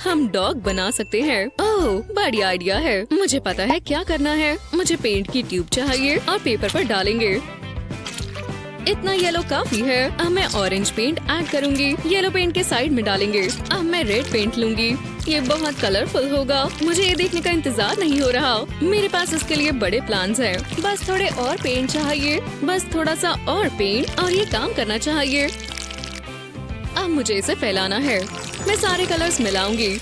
हम डॉग बना सकते हैं। ओह, बढ़िया आइडिया है। मुझे पता है क्या करना है। मुझे पेंट की ट्यूब चाहिए और पेपर पर डालेंगे। इतना येलो काफी है। अब मैं ऑरेंज पेंट ऐड करूंगी। येलो पेंट के साइड में डालेंगे। अब मैं रेड पेंट लूंगी। ये बहुत कलरफुल होगा। मुझे ये देखने का इंतजार नहीं हो रहा। मेरे पास इसके लिए बड़े प्लान्स हैं। बस थोड़े और पेंट चाहिए। बस थोड़ा सा और पेंट और ये काम करना चाहिए। अब मुझे इसे फैलाना है। मैं सारे कलर्स मिलाऊंगी।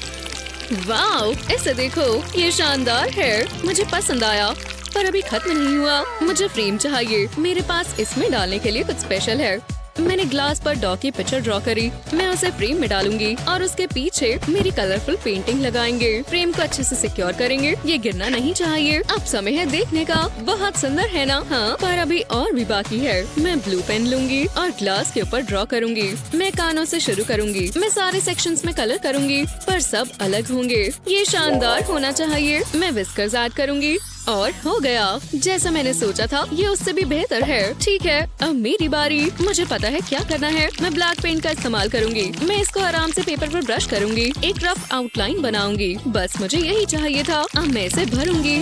वाओ, इसे देखो, ये शानदार है। मुझे पसंद आया, पर अभी खत्म नहीं हुआ। मुझे फ्रेम चाहिए। मेरे पास इसमें डालने के लिए कुछ स्पेशल है। मैंने ग्लास पर डॉग की पिक्चर ड्रॉ करी। मैं उसे फ्रेम में डालूंगी और उसके पीछे मेरी कलरफुल पेंटिंग लगाएंगे। फ्रेम को अच्छे से सिक्योर करेंगे। ये गिरना नहीं चाहिए। अब समय है देखने का। बहुत सुंदर है ना? हाँ, पर अभी और भी बाकी है। मैं ब्लू पेन लूंगी और ग्लास के ऊपर ड्रॉ करूंगी। मैं कानों से शुरू करूंगी। मैं सारे सेक्शंस में कलर करूंगी, पर सब अलग होंगे। ये शानदार होना चाहिए। मैं विस्कर्स ऐड करूंगी और हो गया। जैसा मैंने सोचा था, ये उससे भी बेहतर है। ठीक है, अब मेरी बारी। मुझे पता है क्या करना है। मैं ब्लैक पेंट का इस्तेमाल करूंगी। मैं इसको आराम से पेपर पर ब्रश करूंगी। एक रफ आउटलाइन बनाऊंगी। बस मुझे यही चाहिए था। अब मैं इसे भरूंगी।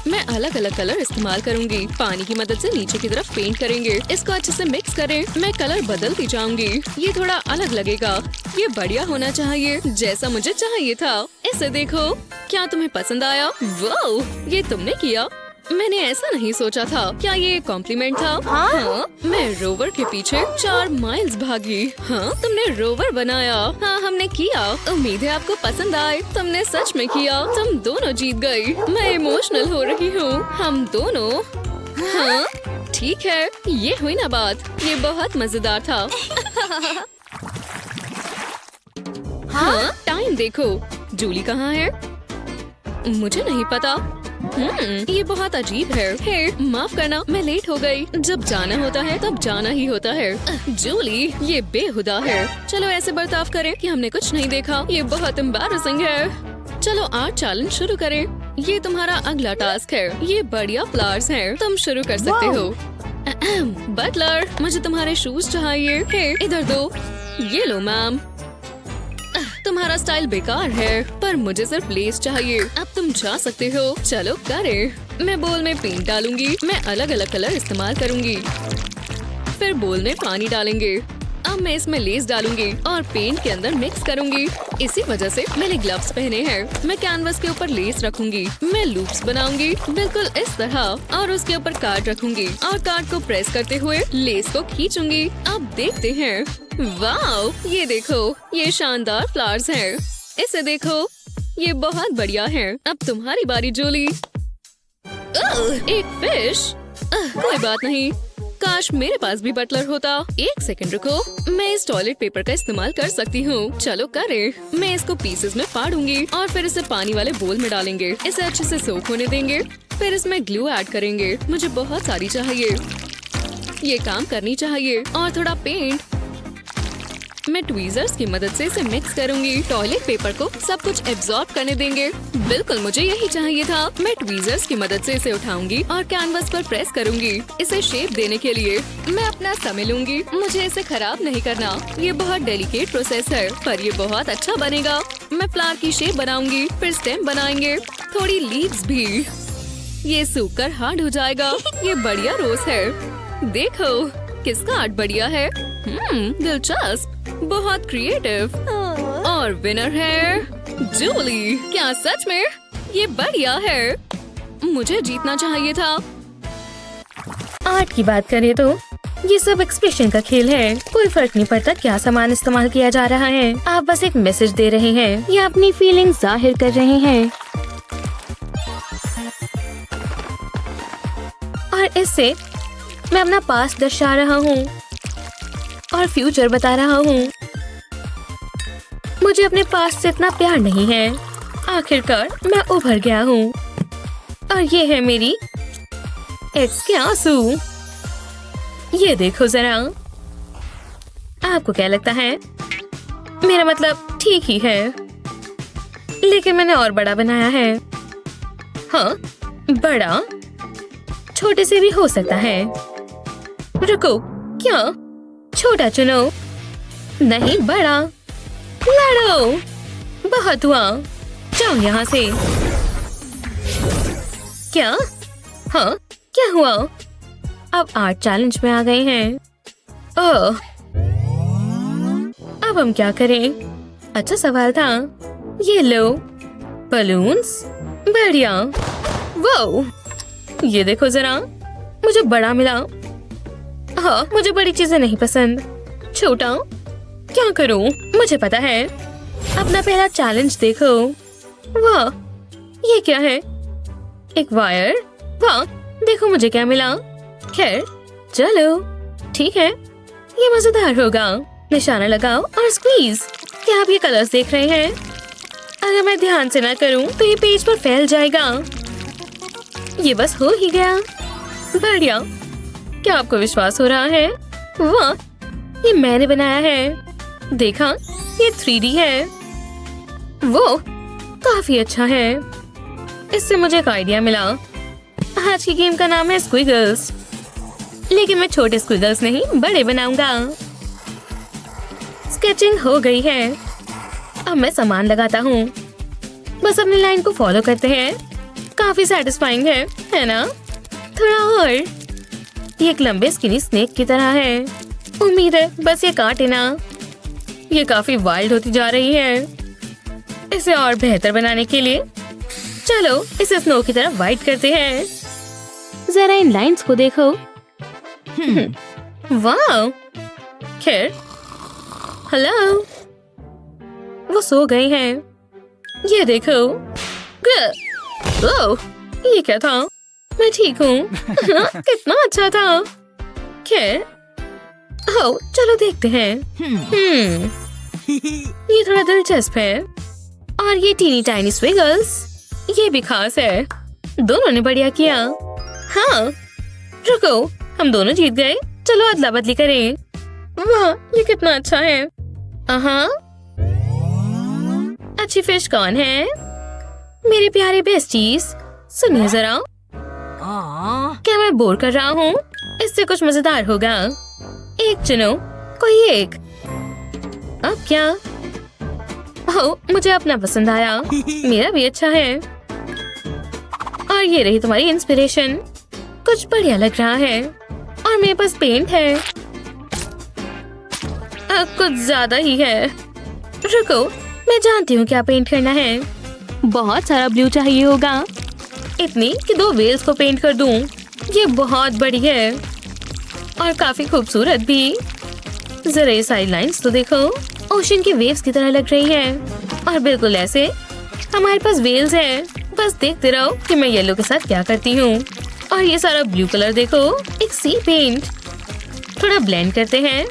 मैं अलग अलग कलर इस्तेमाल करूंगी। पानी की मदद से नीचे की तरफ पेंट करेंगे। इसको अच्छे से मिक्स करें। मैं कलर बदलती जाऊंगी। ये थोड़ा अलग लगेगा। ये बढ़िया होना चाहिए, जैसा मुझे चाहिए था। इसे देखो, क्या तुम्हें पसंद आया? वाओ, ये तुमने किया। मैंने ऐसा नहीं सोचा था। क्या ये कॉम्प्लीमेंट था? हाँ, मैं रोवर के पीछे 4 माइल्स भागी। हाँ, तुमने रोवर बनाया। हाँ, हमने किया। उम्मीद है आपको पसंद आए। तुमने सच में किया। तुम दोनों जीत गई। मैं इमोशनल हो रही हूँ। हम दोनों। हाँ, ठीक है, ये हुई ना बात। ये बहुत मजेदार था। हाँ, टाइम देखो। जूली कहाँ है? मुझे नहीं पता। ये बहुत अजीब है। हे, माफ करना, मैं लेट हो गई। जब जाना होता है तब जाना ही होता है। जूली, ये बेहुदा है। चलो ऐसे बर्ताव करें कि हमने कुछ नहीं देखा। ये बहुत एम्बैरेसिंग है। चलो आर्ट चैलेंज शुरू करें। ये तुम्हारा अगला टास्क है। ये बढ़िया फ्लावर्स हैं। तुम शुरू कर सकते हो। बटलर, मुझे तुम्हारे शूज चाहिए। हे, इधर दो। ये लो मैम। तुम्हारा स्टाइल बेकार है, पर मुझे सिर्फ लेस चाहिए। अब तुम जा सकते हो। चलो करें। मैं बोल में पेंट डालूंगी। मैं अलग अलग कलर इस्तेमाल करूंगी। फिर बोल में पानी डालेंगे। अब मैं इसमें लेस डालूंगी और पेंट के अंदर मिक्स करूंगी। इसी वजह से मैंने ग्लव्स पहने हैं। मैं कैनवस के ऊपर लेस रखूंगी। मैं लूप्स बनाऊंगी बिल्कुल इस तरह और उसके ऊपर कार्ड रखूंगी और कार्ड को प्रेस करते हुए लेस को खींचूंगी। अब देखते हैं। वाओ, ये देखो, ये शानदार फ्लावर्स हैं। इसे देखो, ये बहुत बढ़िया है। अब तुम्हारी बारी जूली। एक फिश। कोई बात नहीं। काश मेरे पास भी बटलर होता। एक सेकंड रुको, मैं इस टॉयलेट पेपर का इस्तेमाल कर सकती हूँ। चलो करें। मैं इसको पीसेस में फाड़ूंगी और फिर इसे पानी वाले बोल में डालेंगे। इसे अच्छे से सोख होने देंगे। फिर इसमें ग्लू ऐड करेंगे। मुझे बहुत सारी चाहिए। ये काम करनी चाहिए। और थोड़ा पेंट। मैं ट्वीजर्स की मदद से इसे मिक्स करूंगी। टॉयलेट पेपर को सब कुछ एब्जॉर्ब करने देंगे। बिल्कुल मुझे यही चाहिए था। मैं ट्वीजर्स की मदद से इसे उठाऊंगी और कैनवस पर प्रेस करूंगी। इसे शेप देने के लिए मैं अपना समय लूंगी। मुझे इसे खराब नहीं करना। ये बहुत डेलिकेट प्रोसेस है, पर ये बहुत अच्छा बनेगा। मैं फ्लावर की शेप बनाऊंगी। फिर स्टेम बनाएंगे। थोड़ी लीव्स भी। ये सूख कर हार्ड हो जाएगा। ये बढ़िया रोज है। देखो किसका आर्ट बढ़िया है। दिलचस्प, बहुत क्रिएटिव। और विनर है जूली। क्या सच में? ये बढ़िया है। मुझे जीतना चाहिए था। आर्ट की बात करें तो ये सब एक्सप्रेशन का खेल है। कोई फर्क नहीं पड़ता क्या सामान इस्तेमाल किया जा रहा है। आप बस एक मैसेज दे रहे हैं या अपनी फीलिंग्स जाहिर कर रहे हैं। और इससे मैं अपना पास्ट दर्शा रहा हूँ और फ्यूचर बता रहा हूँ। मुझे अपने पास्ट से इतना प्यार नहीं है। आखिरकार मैं उभर गया हूँ और ये है मेरी एक्स के आंसू। ये देखो जरा। आपको क्या लगता है? मेरा मतलब ठीक ही है, लेकिन मैंने और बड़ा बनाया है। हाँ, बड़ा छोटे से भी हो सकता है। रुको, क्या? छोटा चुनो। नहीं, बड़ा। लड़ो। बहुत हुआ, जाओ यहाँ से। क्या? हाँ, क्या हुआ? अब आर्ट चैलेंज में आ गए हैं। ओह, अब हम क्या करें? अच्छा सवाल था। ये लो बलून्स, बढ़िया। वो ये देखो जरा, मुझे बड़ा मिला। हाँ, मुझे बड़ी चीजें नहीं पसंद। छोटा क्या करूं? मुझे पता है। अपना पहला चैलेंज देखो। वाह, ये क्या है? एक वायर। वाह, देखो मुझे क्या मिला। खैर चलो, ठीक है, ये मजेदार होगा। निशाना लगाओ और स्क्वीज। क्या आप ये कलर्स देख रहे हैं? अगर मैं ध्यान से ना करूं तो ये पेज पर फैल जाएगा। ये बस हो ही गया। बढ़िया। क्या आपको विश्वास हो रहा है? वाह, ये मैंने बनाया है। देखा, ये 3D है। वो काफी अच्छा है। इससे मुझे एक आइडिया मिला। आज की गेम का नाम है स्क्विगल्स, लेकिन मैं छोटे स्क्विगल्स नहीं, बड़े बनाऊंगा। स्केचिंग हो गई है। अब मैं सामान लगाता हूँ। बस अपनी लाइन को फॉलो करते हैं। काफी सैटिस्फाइंग है ना? थोड़ा और। ये एक लंबे स्किनी स्नेक की तरह है। उम्मीद है बस ये काटे ना। ये काफी वाइल्ड होती जा रही है। इसे और बेहतर बनाने के लिए चलो इसे स्नो की तरह वाइट करते हैं। जरा इन लाइंस को देखो। वाह, खैर, हेलो। वो सो गए हैं। ये देखो। ओह, ये क्या था? मैं ठीक हूँ। कितना अच्छा था। खैर, ओह, चलो देखते हैं। ये थोड़ा दिलचस्प है। और ये टीनी टाइनी स्विगल्स, ये भी खास है। दोनों ने बढ़िया किया। हाँ, रुको, हम दोनों जीत गए। चलो अदला बदली करें। वाह, ये कितना अच्छा है। अच्छी फिश कौन है? मेरे प्यारे बेस्टीज, सुनिए जरा। क्या मैं बोर कर रहा हूँ? इससे कुछ मजेदार होगा। एक चुनो, कोई एक। अब क्या? ओह, मुझे अपना पसंद आया। मेरा भी अच्छा है। और ये रही तुम्हारी इंस्पिरेशन। कुछ बढ़िया लग रहा है। और मेरे पास पेंट है। कुछ ज्यादा ही है। रुको, मैं जानती हूँ क्या पेंट करना है। बहुत सारा ब्लू चाहिए होगा। इतनी कि 2 वेल्स को पेंट कर दूं। ये बहुत बड़ी है और काफी खूबसूरत भी। जरा ये साइड लाइन्स तो देखो, ओशन की वेव्स की तरह लग रही है। और बिल्कुल ऐसे हमारे पास वेल्स है। बस देखते रहो कि मैं येलो के साथ क्या करती हूँ। और ये सारा ब्लू कलर देखो, एक सी पेंट। थोड़ा ब्लेंड करते हैं।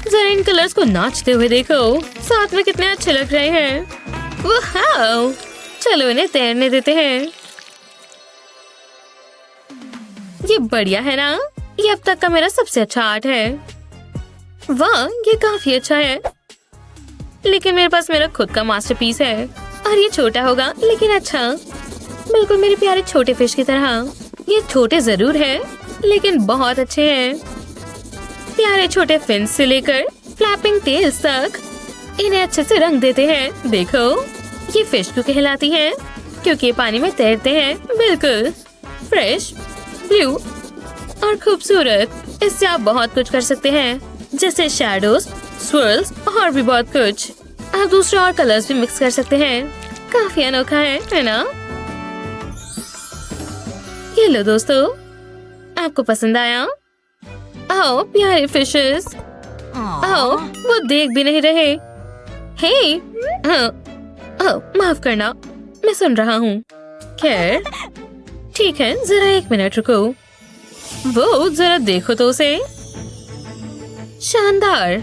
जरा इन कलर्स को नाचते हुए देखो, साथ में कितने अच्छे लग रहे हैं। वाह, चलो इन्हें तैरने देते हैं। ये बढ़िया है ना? ये अब तक का मेरा सबसे अच्छा आर्ट है। वाह, ये काफी अच्छा है। लेकिन मेरे पास मेरा खुद का मास्टरपीस है और ये छोटा होगा लेकिन अच्छा, बिल्कुल मेरे प्यारे छोटे फिश की तरह। ये छोटे जरूर है लेकिन बहुत अच्छे हैं। प्यारे छोटे फिन्स से लेकर फ्लैपिंग टेल्स तक इन्हें अच्छे से रंग देते हैं। देखो, ये फिश क्यों कहलाती हैं? क्योंकि ये पानी में तैरते हैं। बिल्कुल फ्रेश, ब्लू और खूबसूरत। इससे आप बहुत कुछ कर सकते हैं, जैसे शैडोज, स्वर्ल्स और भी बहुत कुछ। आप दूसरे और कलर्स भी मिक्स कर सकते हैं। काफी अनोखा है ना? ये लो दोस्तों, आपको पसंद आया? आओ प्यारे फिशेस। आओ, वो देख भी नहीं रहे। हे, माफ करना, मैं सुन रहा हूँ। खैर ठीक है, जरा 1 मिनट रुको। वो जरा देखो तो उसे। शानदार।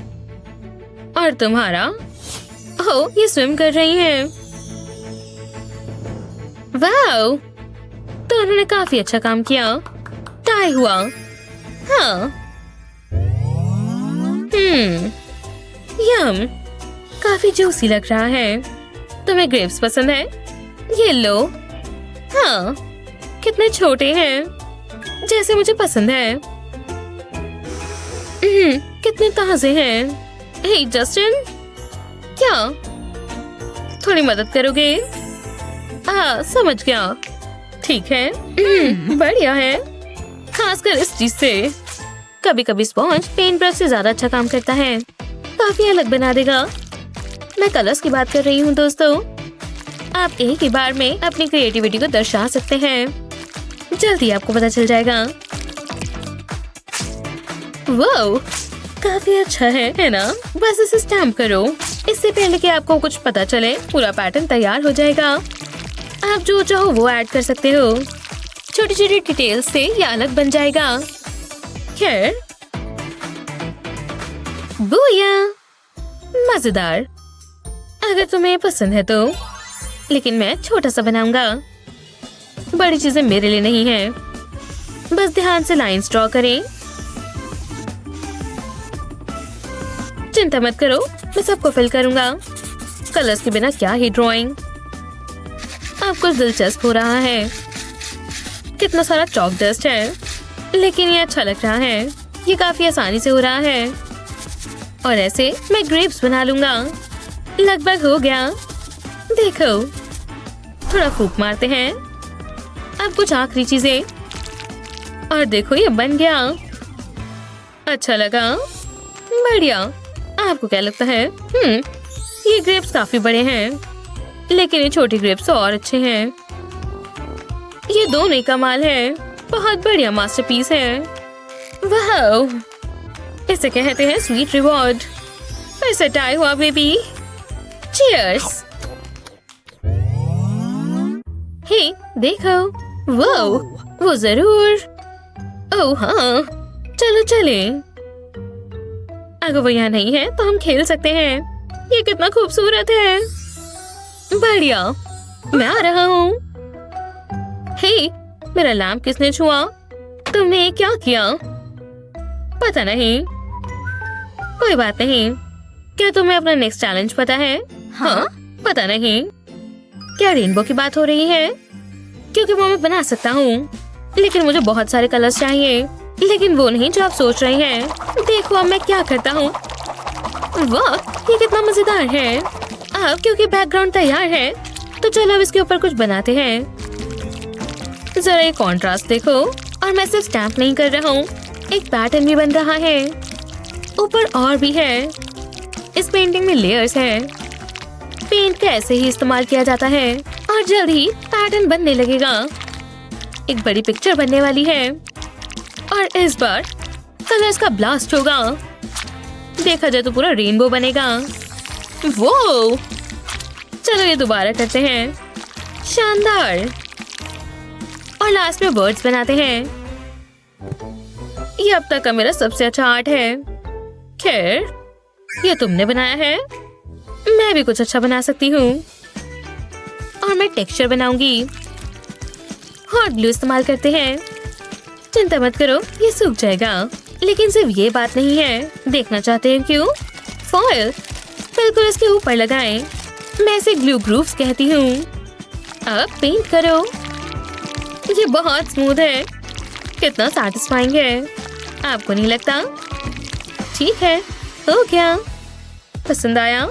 और तुम्हारा? ओह, ये स्विम कर रही है। वाओ, तो उन्होंने काफी अच्छा काम किया। टाई हुआ। हाँ, यम, काफी जूसी लग रहा है। तुम्हें ग्रेप्स पसंद है? ये लो। हाँ, कितने छोटे हैं, जैसे मुझे पसंद है। कितने ताजे हैं। हे जस्टिन, क्या थोड़ी मदद करोगे? समझ गया। ठीक है। बढ़िया है, खासकर इस चीज से। कभी कभी स्पॉन्ज पेंट ब्रश से ज्यादा अच्छा काम करता है, काफी अलग बना देगा। मैं कलर्स की बात कर रही हूँ दोस्तों। आप एक ही बार में अपनी क्रिएटिविटी को दर्शा सकते हैं, जल्दी आपको पता चल जाएगा। वाओ, काफी अच्छा है ना? बस इसे स्टैम्प करो। इससे पहले कि आपको कुछ पता चले पूरा पैटर्न तैयार हो जाएगा। आप जो चाहो वो ऐड कर सकते हो। छोटी छोटी डिटेल्स से ये अलग बन जाएगा। खैर, बूया, मजेदार। अगर तुम्हें पसंद है तो। लेकिन मैं छोटा सा बनाऊंगा। बड़ी चीजें मेरे लिए नहीं है। बस ध्यान से लाइंस ड्रॉ करें। चिंता मत करो, मैं सबको फिल करूंगा। कलर्स के बिना क्या ही ड्राइंग। अब कुछ दिलचस्प हो रहा है। कितना सारा चॉक डस्ट है, लेकिन ये अच्छा लग रहा है। ये काफी आसानी से हो रहा है। और ऐसे मैं ग्रेप्स बना लूंगा। लगभग हो गया। देखो, थोड़ा फूंक मारते हैं। अब कुछ आखिरी चीजें। और देखो, ये बन गया। अच्छा लगा? बढ़िया। आपको क्या लगता है? ये ग्रेप्स काफी बड़े हैं, लेकिन ये छोटी ग्रेप्स और अच्छे हैं। ये दोनों ही कमाल है। बहुत बढ़िया मास्टरपीस है। वाह, इसे कहते हैं स्वीट रिवॉर्ड। फिर से टाई हुआ बेबी। चीयर्स। हे, देखो। वो जरूर। ओह हाँ, चलो चले। अगर वो यहाँ नहीं है तो हम खेल सकते हैं। ये कितना खूबसूरत है। बढ़िया, मैं आ रहा हूँ। हे, मेरा लैम्प किसने छुआ? तुमने क्या किया? पता नहीं। कोई बात नहीं। क्या तुम्हें अपना नेक्स्ट चैलेंज पता है? हाँ, पता नहीं। क्या रेनबो की बात हो रही है? क्योंकि वो मैं बना सकता हूँ, लेकिन मुझे बहुत सारे कलर्स चाहिए। लेकिन वो नहीं जो आप सोच रहे हैं। देखो अब मैं क्या करता हूँ। वाह, ये कितना मजेदार है। अब क्योंकि बैकग्राउंड तैयार है, तो चलो अब इसके ऊपर कुछ बनाते हैं। जरा ये कॉन्ट्रास्ट देखो। और मैं सिर्फ स्टैम्प नहीं कर रहा हूँ, एक पैटर्न भी बन रहा है। ऊपर और भी है। इस पेंटिंग में लेयर्स हैं। पेंट का ऐसे ही इस्तेमाल किया जाता है और जल्द ही पैटर्न बनने लगेगा। एक बड़ी पिक्चर बनने वाली है और इस बार कलर्स का ब्लास्ट होगा। देखा जाए तो पूरा रेनबो बनेगा। वो, चलो ये दोबारा करते हैं। शानदार। और लास्ट में बर्ड्स बनाते हैं। ये अब तक का मेरा सबसे अच्छा आर्ट है। खैर, ये तुमने बनाया है। मैं भी कुछ अच्छा बना सकती हूँ। और मैं टेक्सचर बनाऊंगी। हॉट ग्लू इस्तेमाल करते हैं। चिंता मत करो, ये सूख जाएगा। लेकिन सिर्फ ये बात नहीं है। देखना चाहते हैं क्यों? फॉयल बिल्कुल इसके ऊपर लगाएं। मैं इसे ग्लू ग्रूव्स कहती हूँ। अब पेंट करो। ये बहुत स्मूथ है। कितना सैटिस्फाइंग है, आपको नहीं लगता? ठीक है, हो गया। पसंद आया?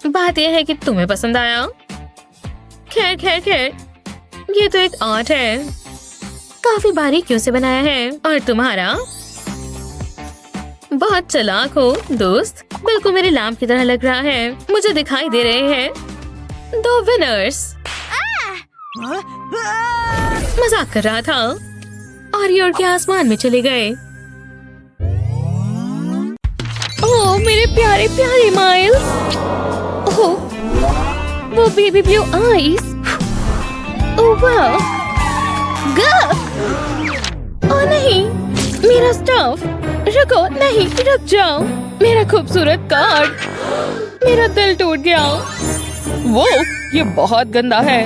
बात यह है कि तुम्हें पसंद आया। खैर खैर खैर, ये तो एक आर्ट है। काफी बारीकियों से बनाया है। और तुम्हारा? बहुत चालाक हो दोस्त। बिल्कुल मेरे लैम्प की तरह लग रहा है। मुझे दिखाई दे रहे हैं 2 विनर्स। मजाक कर रहा था और ये उड़ के आसमान में चले गए। ओह मेरे प्यारे प्यारे माइल्स। ओह, वो बेबी ब्लू आईज। ओह वाह। ओह नहीं, मेरा स्टफ। रुको, नहीं, रुक जाओ। मेरा खूबसूरत कार्ड। मेरा दिल टूट गया। वो, ये बहुत गंदा है।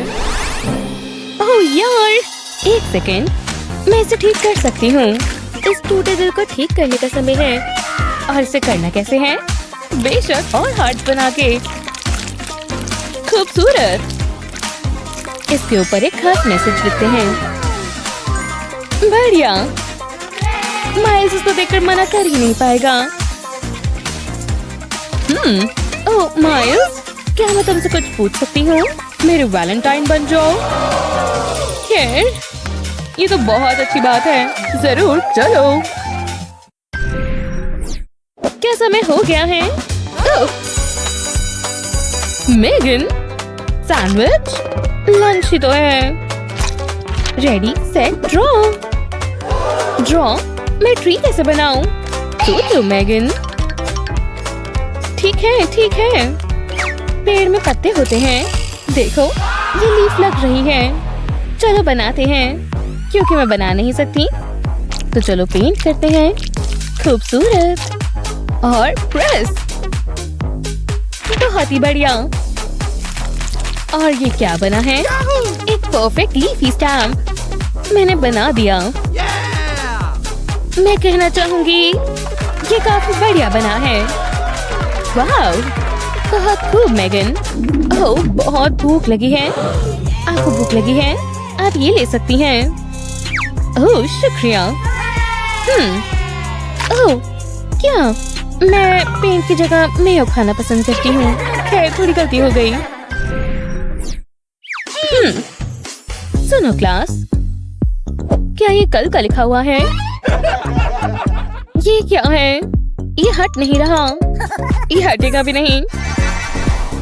ओह यार, एक सेकेंड, मैं इसे ठीक कर सकती हूँ। इस टूटे दिल को ठीक करने का समय है। और इसे करना कैसे है? बेशक, और हार्ट बना के। खूबसूरत। इसके ऊपर एक खास मैसेज लिखते हैं। बढ़िया। माइल्स इसको देखकर मना कर ही नहीं पाएगा। ओह माइल्स, क्या मैं तुमसे कुछ पूछ सकती हूँ? मेरे वैलेंटाइन बन जाओ। खैर, ये तो बहुत अच्छी बात है। जरूर, चलो। क्या समय हो गया है? ओह! मेगन, सैंडविच, लंच ही तो है। Ready set draw. ड्रॉ? मैं ट्री कैसे बनाऊं? सोच लो मैगन। ठीक है, ठीक है। पेड़ में पत्ते होते हैं। देखो, ये लीफ लग रही है। चलो बनाते हैं। क्योंकि मैं बना नहीं सकती, तो चलो पेंट करते हैं। खूबसूरत और प्रेस। बहुत ही बढ़िया। और ये क्या बना है? एक परफेक्ट लीफी स्टैम्प। मैंने बना दिया। मैं कहना चाहूंगी ये काफी बढ़िया बना है। वाह, बहुत खूब मैगन। ओह, बहुत भूख लगी है। आपको भूख लगी है? आप ये ले सकती हैं। ओह, शुक्रिया। ओह, क्या? मैं पेंट की जगह मेयो खाना पसंद करती हूँ। खैर, थोड़ी गलती हो गई। सुनो क्लास, क्या ये कल का लिखा हुआ है? ये क्या है? ये हट नहीं रहा। ये हटेगा भी नहीं।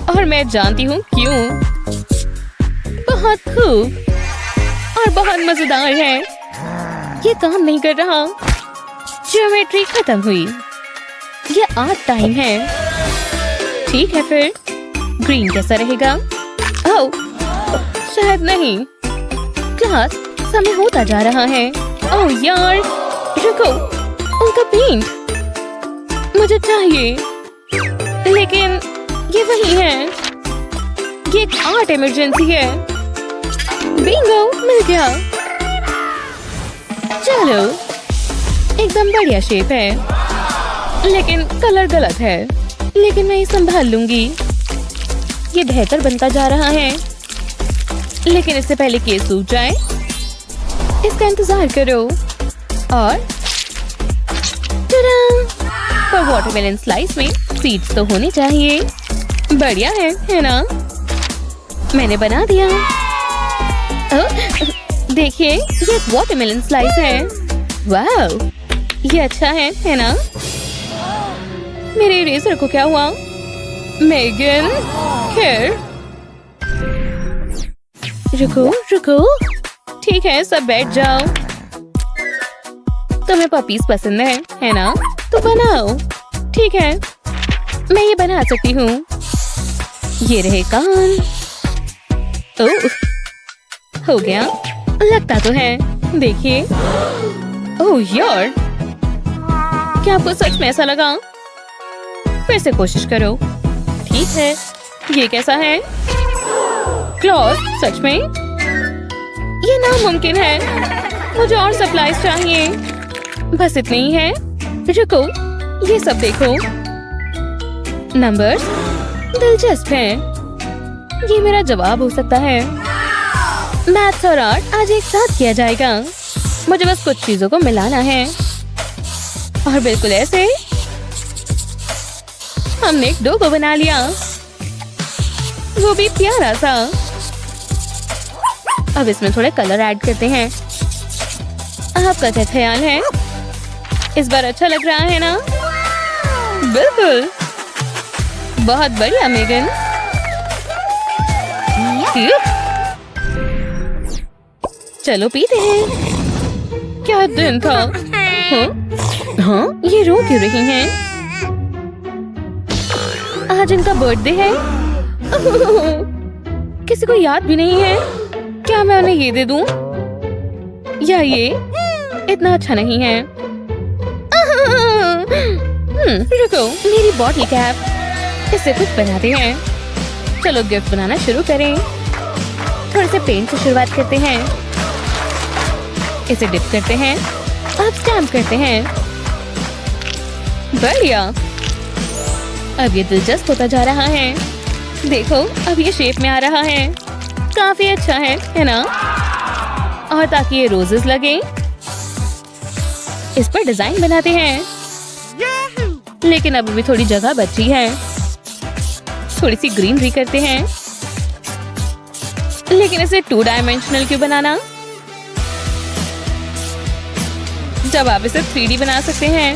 और मैं जानती हूँ क्यों। बहुत खूब और बहुत मजेदार है। ये काम नहीं कर रहा। ज्योमेट्री खत्म हुई। ये आर्ट टाइम है। ठीक है फिर, ग्रीन कैसा रहेगा? ओह, शायद नहीं। क्लास, समय होता जा रहा है। ओह यार, रुको, उनका पेंट मुझे चाहिए। लेकिन ये वही है। ये एक आर्ट इमरजेंसी है। बिंगो, मिल गया। चलो, एकदम बढ़िया शेप है। लेकिन कलर गलत है। लेकिन मैं ये संभाल लूंगी। ये बेहतर बनता जा रहा है। लेकिन इससे पहले कि ये सूख जाए, इसका इंतजार करो। और पर वाटरमेलन स्लाइस में सीड्स तो होनी चाहिए। बढ़िया है ना? मैंने बना दिया। देखिए, ये एक वाटरमेलन स्लाइस है। वाह, ये अच्छा है ना? मेरे इरेजर को क्या हुआ? मेगन, खैर। रुको, रुको। ठीक है, सब बैठ जाओ। तुम्हें पपीज पसंद है ना? तो बनाओ। ठीक है, मैं ये बना सकती हूँ। ये रहे कान। ओह, हो गया। लगता तो है। देखिए। ओह यार, क्या आपको सच में ऐसा लगा? फिर से कोशिश करो। ठीक है, ये कैसा है? क्लॉथ, सच में? ये नामुमकिन है। मुझे और सप्लाईज चाहिए। बस इतने ही है। रुको, ये सब देखो। नंबर्स दिलचस्प है। ये मेरा जवाब हो सकता है। मैथ्स और आर्ट आज एक साथ किया जाएगा। मुझे बस कुछ चीजों को मिलाना है। और बिल्कुल ऐसे हमने एक डोगो बना लिया। वो भी प्यारा सा। अब इसमें थोड़े कलर ऐड करते हैं। आपका क्या ख्याल है? इस बार अच्छा लग रहा है ना? बिल्कुल। बहुत बढ़िया मेगन। चलो पीते हैं। क्या दिन था? हाँ, ये रो क्यों रही हैं? आज इनका बर्थडे है। किसी को याद भी नहीं है। क्या मैं उन्हें ये दे दूं? या ये इतना अच्छा नहीं है। रुको, मेरी बॉटल कैप। इससे कुछ बनाते हैं। चलो गिफ्ट बनाना शुरू करें। थोड़े से पेंट से शुरुआत करते हैं। इसे डिप करते हैं। अब स्टैम्प करते हैं। बढ़िया। अब ये दिलचस्प होता जा रहा है। देखो, अब ये शेप में आ रहा है। काफी अच्छा है ना? और ताकि ये रोजेस लगे, इस पर डिजाइन बनाते हैं। लेकिन अब भी थोड़ी जगह बची है। थोड़ी सी ग्रीनरी करते हैं। लेकिन इसे 2 डायमेंशनल क्यों बनाना, जब आप इसे 3D बना सकते हैं।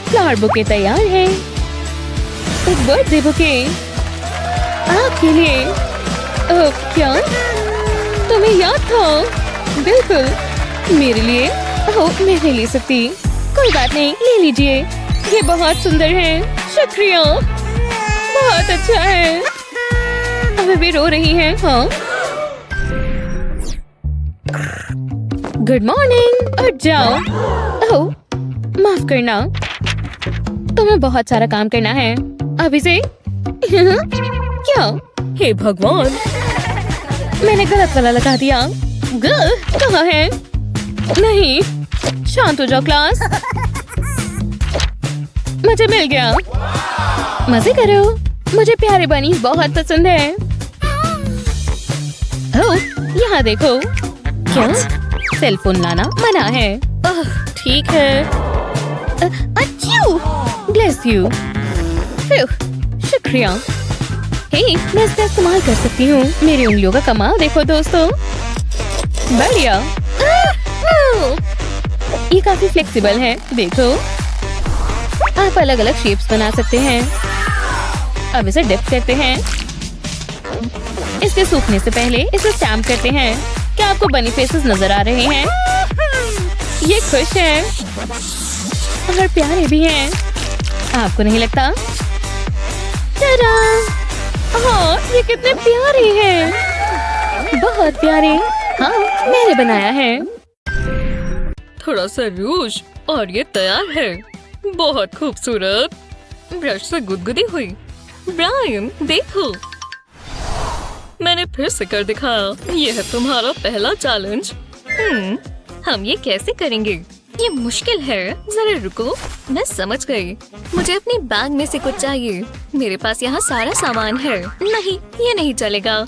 फ्लावर बुके तैयार है। एक बर्थडे बुके आपके लिए। क्या तुम्हें याद था? बिल्कुल मेरे लिए। ओह, मैं नहीं ले सकती। कोई बात नहीं, ले लीजिए। ये बहुत सुंदर है। शुक्रिया, बहुत अच्छा है। अभी भी रो रही है। हाँ, गुड मॉर्निंग। उठ जाओ। ओह, माफ करना, तुम्हें बहुत सारा काम करना है अभी से। क्या? हे भगवान, मैंने गलत वाला लगा दिया। कहाँ है? नहीं, शांत हो जाओ क्लास। मुझे मिल गया। मजे करो। मुझे प्यारे बनीज बहुत पसंद है। ओह, यहाँ देखो। क्या? सेल फोन लाना मना है। ठीक है। Bless you. शुक्रिया। हे, मैं इसका इस्तेमाल कर सकती हूँ। मेरी उंगलियों का कमाल देखो दोस्तों। बढ़िया। ये काफी फ्लेक्सिबल है। देखो, आप अलग अलग शेप्स बना सकते हैं। अब इसे डिप करते हैं। इसके सूखने से पहले इसे स्टैम्प करते हैं। क्या आपको बनी फेसेस नजर आ रहे हैं? ये खुश हैं और प्यारे भी हैं। आपको नहीं लगता? टाडा! हाँ, ये कितने प्यारे हैं। बहुत प्यारे। हाँ, मैंने बनाया है। थोड़ा सा रूज और ये तैयार है। बहुत खूबसूरत। ब्रश से गुदगुदी हुई। ब्रायन, देखो, मैंने फिर से कर दिखाया। ये है तुम्हारा पहला चैलेंज। हम ये कैसे करेंगे? ये मुश्किल है। जरा रुको, मैं समझ गई। मुझे अपनी बैग में से कुछ चाहिए। मेरे पास यहाँ सारा सामान है। नहीं, ये नहीं चलेगा।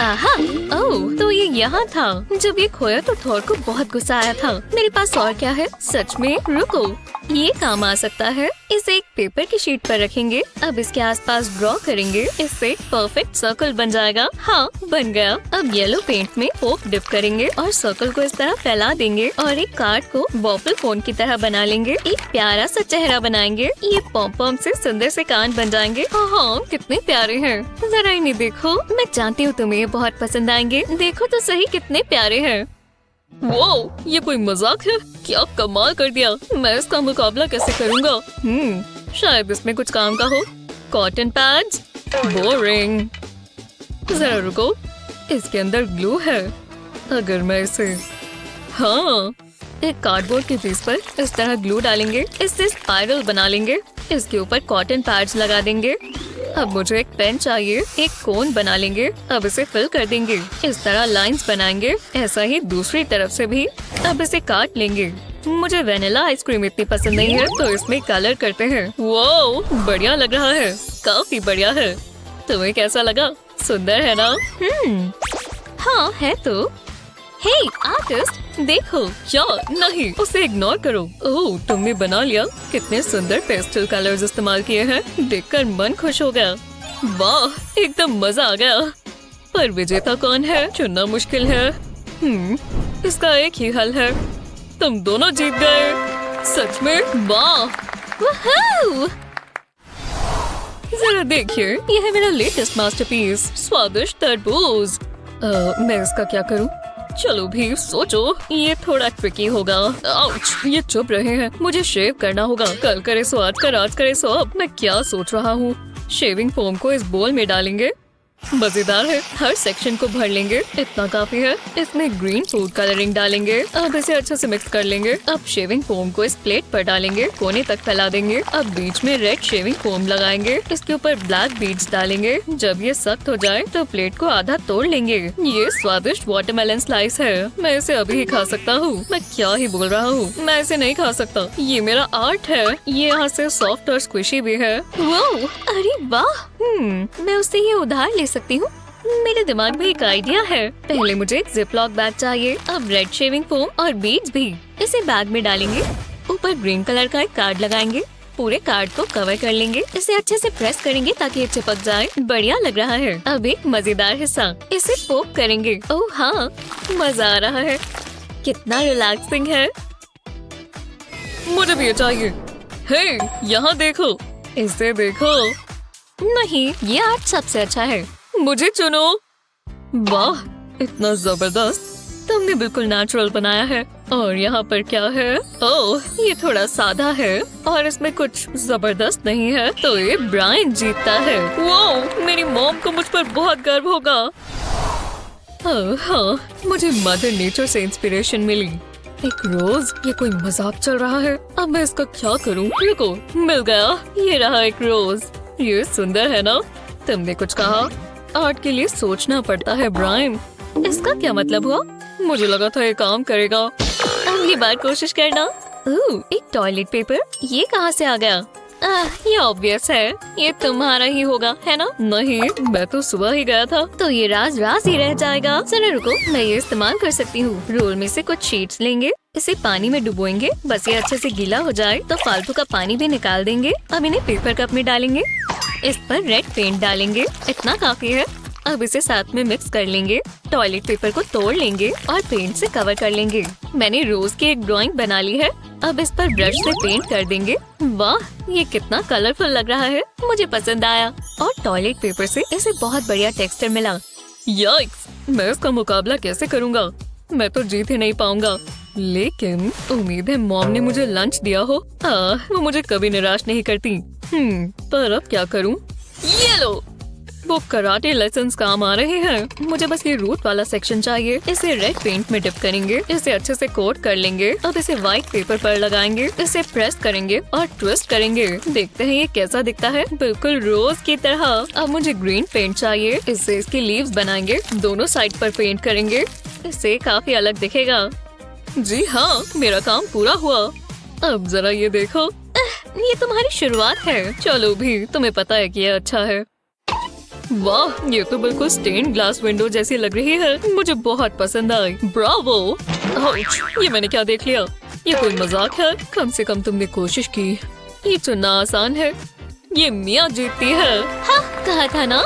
आहा, ओह, तो ये यहाँ था। जब ये खोया तो थॉर को बहुत गुस्सा आया था। मेरे पास और क्या है? सच में? रुको, ये काम आ सकता है। इसे एक पेपर की शीट पर रखेंगे। अब इसके आसपास ड्रॉ करेंगे। इससे एक परफेक्ट सर्कल बन जाएगा। हाँ, बन गया। अब येलो पेंट में पोक डिप करेंगे और सर्कल को इस तरह फैला देंगे और एक कार्ड को बॉबल फोन की तरह बना लेंगे। एक प्यारा सा चेहरा बनाएंगे। ये पॉम से सुंदर से कान बन जाएंगे। हाँ, कितने प्यारे हैं। जरा इन्हें देखो। मैं जानती हूँ तुम्हें ये बहुत पसंद आएंगे। देखो तो सही, कितने प्यारे हैं। वो, ये कोई मजाक है? क्या कमाल कर दिया। मैं इसका मुकाबला कैसे करूँगा? शायद इसमें कुछ काम का हो। Cotton pads? बोरिंग। जरा रुको, इसके अंदर ग्लू है। अगर मैं इसे, हाँ, एक कार्डबोर्ड के पीस पर इस तरह ग्लू डालेंगे। इससे स्पाइरल बना लेंगे। इसके ऊपर कॉटन पैड्स लगा देंगे। अब मुझे एक पेन चाहिए। एक कोन बना लेंगे। अब इसे फिल कर देंगे। इस तरह लाइंस बनाएंगे। ऐसा ही दूसरी तरफ से भी। अब इसे काट लेंगे। मुझे वेनिला आइसक्रीम इतनी पसंद नहीं है, तो इसमें कलर करते हैं। वो बढ़िया लग रहा है। काफी बढ़िया है। तुम्हें कैसा लगा? सुंदर है ना? हाँ, है तो। हे आर्टिस्ट, देखो। क्या? नहीं, उसे इग्नोर करो। ओह, तुमने बना लिया। कितने सुंदर पेस्टल कलर्स इस्तेमाल किए हैं। देखकर मन खुश हो गया। वाह, एकदम मजा आ गया। पर विजेता कौन है? चुनना मुश्किल है। इसका एक ही हल है। तुम दोनों जीत गए। सच में? वाह, जरा देखिए, यह है मेरा लेटेस्ट मास्टरपीस, स्वादिष्ट तरबूज। मैं इसका क्या करूं? चलो भी सोचो, ये थोड़ा ट्रिकी होगा। आउच, ये चुप रहे हैं। मुझे शेव करना होगा। कल करे सो आज कर, आज करे सो अब। मैं क्या सोच रहा हूँ? शेविंग फोम को इस बोल में डालेंगे। मजेदार है। हर सेक्शन को भर लेंगे। इतना काफी है। इसमें ग्रीन फूड कलरिंग डालेंगे। अब इसे अच्छे से मिक्स कर लेंगे। अब शेविंग फोम को इस प्लेट पर डालेंगे। कोने तक फैला देंगे। अब बीच में रेड शेविंग फोम लगाएंगे। इसके ऊपर ब्लैक बीड्स डालेंगे। जब ये सख्त हो जाए तो प्लेट को आधा तोड़ लेंगे। ये स्वादिष्ट वाटरमेलन स्लाइस है। मैं इसे अभी ही खा सकता हूँ। मैं क्या ही बोल रहा हूँ, मैं इसे नहीं खा सकता। ये मेरा आर्ट है। ये यहाँ से सॉफ्ट और स्क्विशी भी है। वाह, अरे वाह। मैं उससे ये उधार ले सकती हूँ। मेरे दिमाग में एक आइडिया है। पहले मुझे एक जिपलॉक बैग चाहिए। अब रेड शेविंग फोम और बीड्स भी। इसे बैग में डालेंगे। ऊपर ग्रीन कलर का एक कार्ड लगाएंगे। पूरे कार्ड को कवर कर लेंगे। इसे अच्छे से प्रेस करेंगे ताकि ये चिपक जाए। बढ़िया लग रहा है। अब एक मजेदार हिस्सा, इसे पोक करेंगे। ओह हाँ, मजा आ रहा है। कितना रिलैक्सिंग है। मुझे भी ये चाहिए। हे, यहाँ देखो, इसे देखो। नहीं, ये आर्ट सबसे अच्छा है। मुझे चुनो। वाह, इतना जबरदस्त। तुमने बिल्कुल नेचुरल बनाया है। और यहाँ पर क्या है? ओह, ये थोड़ा सादा है और इसमें कुछ जबरदस्त नहीं है। तो ये ब्रायन जीतता है। वो मेरी मॉम को मुझ पर बहुत गर्व होगा। हाँ, मुझे मदर नेचर से इंस्पिरेशन मिली। एक रोज, ये कोई मजाक चल रहा है। अब मैं इसका क्या करूँ? रुको, मिल गया। ये रहा एक रोज। ये सुंदर है ना? तुमने कुछ कहा? आर्ट के लिए सोचना पड़ता है ब्रायन। इसका क्या मतलब हुआ? मुझे लगा था ये काम करेगा। अगली बार कोशिश करना। एक टॉयलेट पेपर, ये कहाँ से आ गया? ये ऑब्वियस है, ये तुम्हारा ही होगा, है ना? नहीं, मैं तो सुबह ही गया था। तो ये राज राज ही रह जाएगा। चलो रुको, मैं ये इस्तेमाल कर सकती हूँ। रोल में से कुछ शीट्स लेंगे, इसे पानी में डुबोएंगे। बस ये अच्छे से गीला हो जाए तो फालतू का पानी भी निकाल देंगे। अब इन्हें पेपर कप में डालेंगे। इस पर रेड पेंट डालेंगे। इतना काफी है। अब इसे साथ में मिक्स कर लेंगे। टॉयलेट पेपर को तोड़ लेंगे और पेंट से कवर कर लेंगे। मैंने रोज की एक ड्राइंग बना ली है। अब इस पर ब्रश से पेंट कर देंगे। वाह, ये कितना कलरफुल लग रहा है। मुझे पसंद आया। और टॉयलेट पेपर से इसे बहुत बढ़िया टेक्सचर मिला। याइक्स, मैं इसका मुकाबला कैसे करूँगा? मैं तो जीत ही नहीं पाऊंगा। लेकिन उम्मीद है मॉम ने मुझे लंच दिया हो। वो मुझे कभी निराश नहीं करती। पर अब क्या करूँ? ये लो, वो कराटे लेसन्स काम आ रहे हैं। मुझे बस ये रूट वाला सेक्शन चाहिए। इसे रेड पेंट में डिप करेंगे। इसे अच्छे से कोट कर लेंगे। अब इसे व्हाइट पेपर पर लगाएंगे। इसे प्रेस करेंगे और ट्विस्ट करेंगे। देखते हैं ये कैसा दिखता है। बिल्कुल रोज की तरह। अब मुझे ग्रीन पेंट चाहिए। इससे इसकी लीव्स बनाएंगे। दोनों साइड पर पेंट करेंगे। इससे काफी अलग दिखेगा। जी हाँ, मेरा काम पूरा हुआ। अब जरा ये देखो। ये तुम्हारी शुरुआत है। चलो भी, तुम्हें पता है कि ये अच्छा है। वाह, ये तो बिल्कुल स्टेन ग्लास विंडो जैसी लग रही है। मुझे बहुत पसंद आई। ब्रावो। आउच, ये मैंने क्या देख लिया? ये कोई मजाक है? कम से कम तुमने कोशिश की। ये चुनना आसान है। ये मिया जीतती है। हाँ, कहा था ना।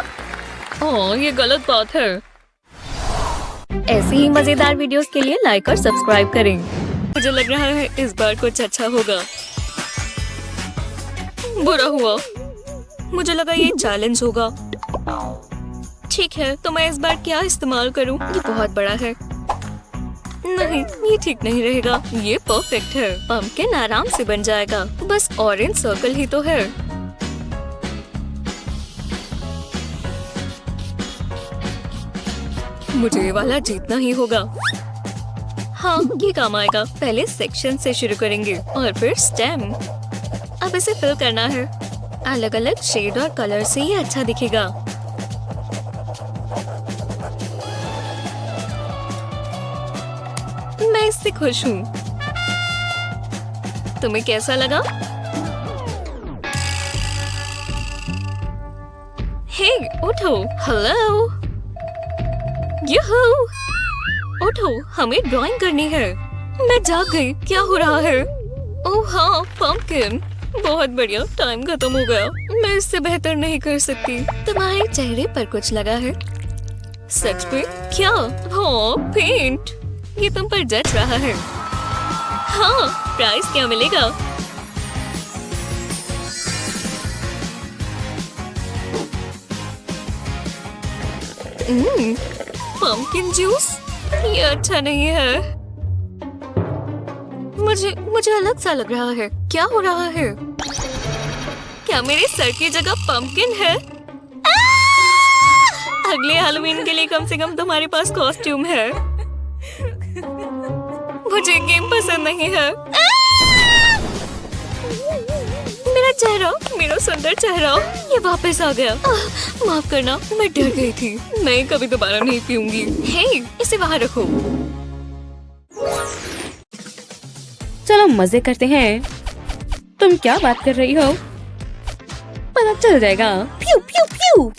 ये गलत बात है। ऐसी ही मजेदार वीडियोस के लिए लाइक और सब्सक्राइब करें। मुझे लग रहा है इस बार कुछ अच्छा होगा। बुरा हुआ। मुझे लगा ये चैलेंज होगा। ठीक है, तो मैं इस बार क्या इस्तेमाल करूं? ये बहुत बड़ा है। नहीं, ये ठीक नहीं रहेगा। ये परफेक्ट है। पंपकिन आराम से बन जाएगा। बस ऑरेंज सर्कल ही तो है। मुझे ये वाला जीतना ही होगा। हाँ, ये काम आएगा। पहले सेक्शन से शुरू करेंगे और फिर स्टेम। अब इसे फिल करना है। अलग अलग शेड और कलर से ये अच्छा दिखेगा। मैं इससे खुश हूँ। तुम्हें कैसा लगा? हे, उठो। हेलो। यूहू। उठो, हमें ड्राइंग करनी है। मैं जाग गई। क्या हो रहा है? ओह हाँ, पंपकिन। बहुत बढ़िया, टाइम खत्म हो गया। मैं इससे बेहतर नहीं कर सकती। तुम्हारे चेहरे पर कुछ लगा है? सच में? क्या? हाँ, पेंट। ये तुम पर जच रहा है। हाँ, प्राइस क्या मिलेगा? Pumpkin juice? ये अच्छा नहीं है। मुझे अलग सा लग रहा है। क्या हो रहा है? क्या मेरे सर की जगह पंपकिन है? अगले हैलोवीन के लिए कम से कम तुम्हारे पास कॉस्ट्यूम है। मुझे गेम पसंद नहीं है। मेरा चेहरा, मेरा सुंदर चेहरा, ये वापस आ गया। माफ करना, मैं डर गई थी। मैं कभी दोबारा नहीं पीऊंगी। हे, इसे बाहर रखो। चलो मजे करते हैं। तुम क्या बात कर रही हो? पता चल जाएगा। प्यू प्यू प्यू।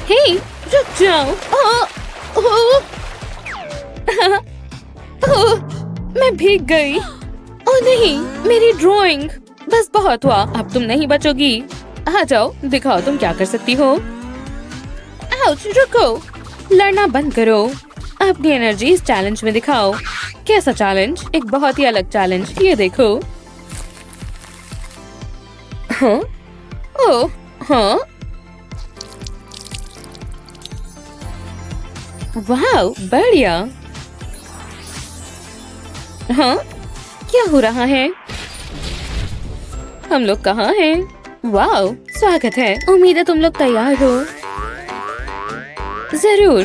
हे, रुक जाओ। मैं भीग गई। ओह नहीं, मेरी ड्राइंग। बस बहुत हुआ, अब तुम नहीं बचोगी। आ जाओ, दिखाओ तुम क्या कर सकती हो। आउच, रुको। लड़ना बंद करो। अपनी एनर्जी इस चैलेंज में दिखाओ। कैसा चैलेंज? एक बहुत ही अलग चैलेंज। ये देखो। हाँ? ओह, हाँ? वाह, बढ़िया। हाँ? क्या हो रहा है? हम लोग कहाँ हैं? वाह, स्वागत है। उम्मीद है तुम लोग तैयार हो। जरूर,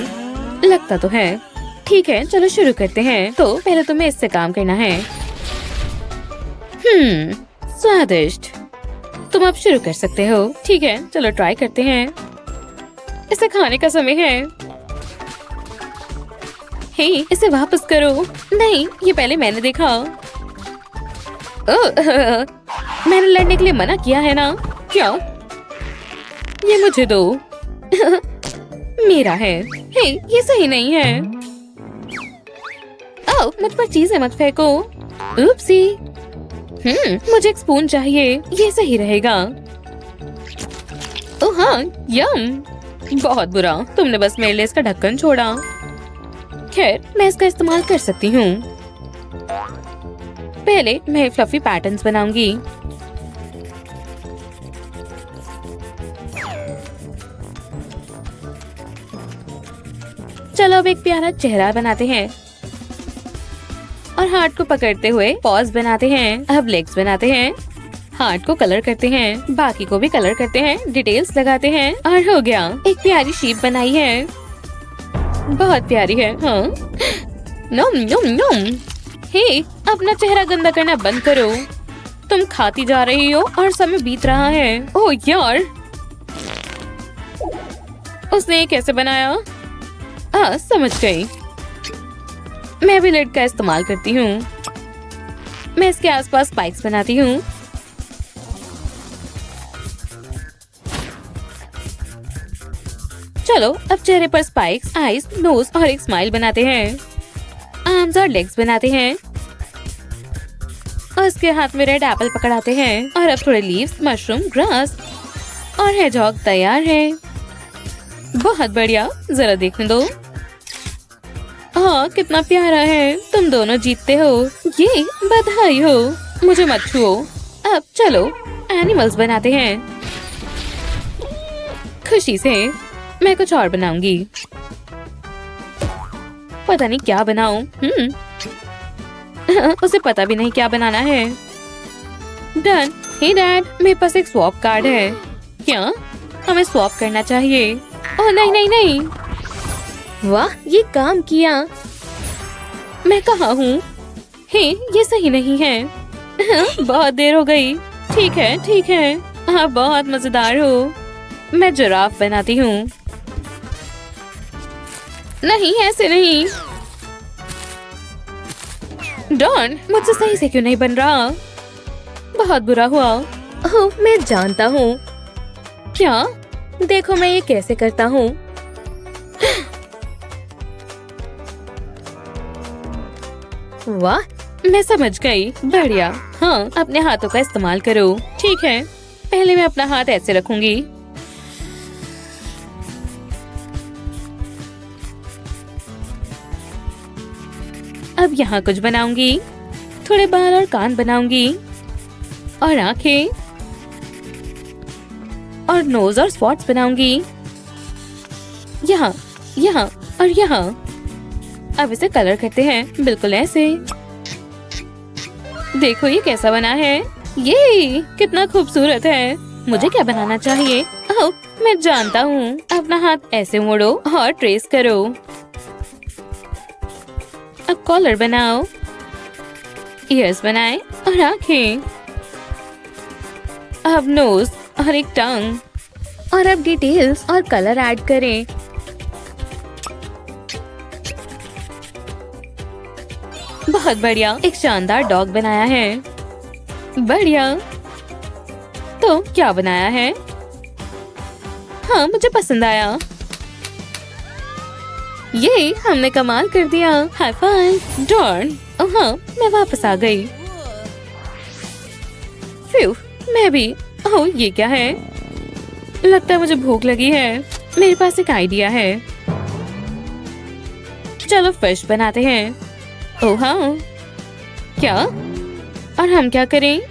लगता तो है। ठीक है, चलो शुरू करते हैं। तो पहले तुम्हें इससे काम करना है। स्वादिष्ट। तुम अब शुरू कर सकते हो। ठीक है, चलो ट्राई करते हैं। इसे खाने का समय है। हे, इसे वापस करो। नहीं, ये पहले मैंने देखा। मैंने लड़ने के लिए मना किया है ना? क्या? ये मुझे दो। मेरा है। हे, ये सही नहीं है। ओह, मुझ पर चीजें मत फेंको। उपसी। मुझे एक स्पून चाहिए। ये सही रहेगा। ओह हाँ, यम। बहुत बुरा, तुमने बस मेरे लिए इसका ढक्कन छोड़ा। खैर, मैं इसका इस्तेमाल कर सकती हूँ। पहले मैं फ्लफी पैटर्न्स बनाऊंगी। चलो अब एक प्यारा चेहरा बनाते हैं और हार्ट को पकड़ते हुए पॉज बनाते हैं। अब लेग्स बनाते हैं। हार्ट को कलर करते हैं, बाकी को भी कलर करते हैं, डिटेल्स लगाते हैं और हो गया। एक प्यारी शीप बनाई है। बहुत प्यारी है। हाँ, नम नम नम। हे, अपना चेहरा गंदा करना बंद करो। तुम खाती जा रही हो और समय बीत रहा है। ओह यार, उसने ये कैसे बनाया? समझ गई। मैं भी लिड का इस्तेमाल करती हूँ। मैं इसके आसपास स्पाइक्स बनाती हूँ। चलो अब चेहरे पर स्पाइक्स, आईज, नोज और एक स्माइल बनाते हैं। आर्म्स और लेग्स बनाते हैं और इसके हाथ में रेड एप्पल पकड़ाते हैं। और अब थोड़े लीव्स, मशरूम, ग्रास और हेजहॉग तैयार है। बहुत बढ़िया, जरा देखने दो। हाँ, कितना प्यारा है। तुम दोनों जीतते हो। ये बधाई हो। मुझे मत छुओ। अब चलो एनिमल्स बनाते हैं। खुशी से मैं कुछ और बनाऊंगी। पता नहीं क्या बनाऊं। उसे पता भी नहीं क्या बनाना है। डन। हे डैड, मेरे पास एक स्वैप कार्ड है। क्या? हमें स्वैप करना चाहिए। ओह नहीं नहीं नहीं। वाह, ये काम किया। मैं कहाँ हूँ? हे, ये सही नहीं है। बहुत देर हो गई। ठीक है ठीक है, आप बहुत मजेदार हो। मैं जिराफ बनाती हूँ। नहीं, ऐसे नहीं। डॉन, मुझसे सही से क्यों नहीं बन रहा? बहुत बुरा हुआ। ओह, मैं जानता हूँ। क्या? देखो मैं ये कैसे करता हूँ। वाह, मैं समझ गई। बढ़िया। हाँ, अपने हाथों का इस्तेमाल करो। ठीक है, पहले मैं अपना हाथ ऐसे रखूंगी। अब यहाँ कुछ बनाऊंगी। थोड़े बाल और कान बनाऊंगी और आंखें और नोज और स्पॉट्स बनाऊंगी। यहाँ, यहाँ और यहाँ। अब इसे कलर करते हैं, बिल्कुल ऐसे। देखो ये कैसा बना है। ये कितना खूबसूरत है। मुझे क्या बनाना चाहिए? ओह, मैं जानता हूँ। अपना हाथ ऐसे मोड़ो और ट्रेस करो। अब कॉलर बनाओ, ईयर्स बनाएं और आंखें। अब नोज और एक टंग। और अब डिटेल्स और कलर ऐड करें। बहुत बढ़िया, एक शानदार डॉग बनाया है। बढ़िया। तो क्या बनाया है? हाँ, मुझे पसंद आया। ये हमने कमाल कर दिया। High five. डॉन। हाँ, मैं वापस आ गई। फ्यू, मैं भी। ओह, ये क्या है? लगता है मुझे भूख लगी है। मेरे पास एक आइडिया है। चलो फिश बनाते हैं। ओह हाँ। क्या? और हम क्या करें?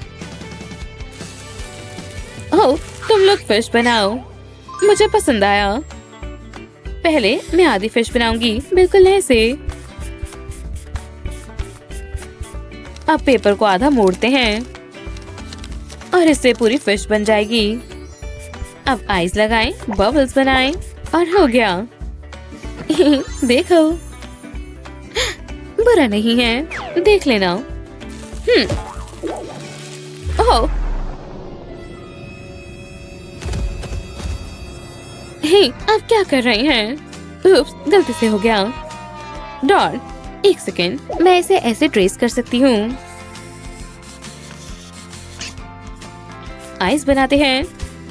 ओह, तुम लोग फिश बनाओ, मुझे पसंद आया। पहले मैं आधी फिश बनाऊंगी, बिल्कुल ऐसे। अब पेपर को आधा मोड़ते हैं और इससे पूरी फिश बन जाएगी। अब आइस लगाएं, बबल्स बनाएं और हो गया। देखो, बुरा नहीं है, देख लेना। ओह, हे, आप क्या कर रहे हैं? उप्स, गलती से हो गया। डॉल, एक सेकेंड, मैं इसे ऐसे ट्रेस कर सकती हूँ। आइस बनाते हैं,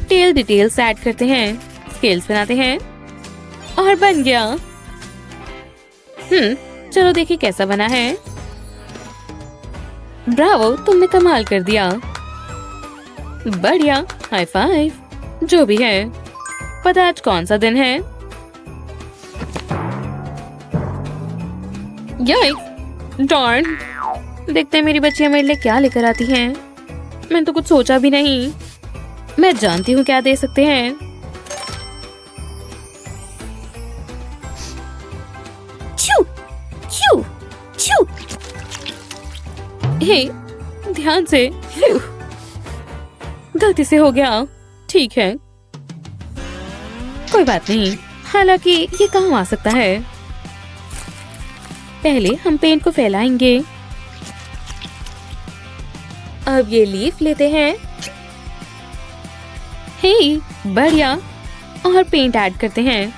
टेल डिटेल्स ऐड करते हैं, स्केल्स बनाते हैं और बन गया। चलो देखिए कैसा बना है। ब्रावो, तुमने कमाल कर दिया। बढ़िया, हाई फाइव। जो भी है, पता आज कौन सा दिन है? याइक, डॉर्न। देखते हैं मेरी बच्चियां मेरे लिए क्या लेकर आती हैं। मैंने तो कुछ सोचा भी नहीं। मैं जानती हूँ क्या दे सकते हैं। छू, छू, छू। हे, ध्यान से। गलती से हो गया। ठीक है, कोई बात नहीं। हालांकि ये काम आ सकता है। पहले हम पेंट को फैलाएंगे। अब ये लीफ लेते हैं। हे, बढ़िया। और पेंट ऐड करते हैं,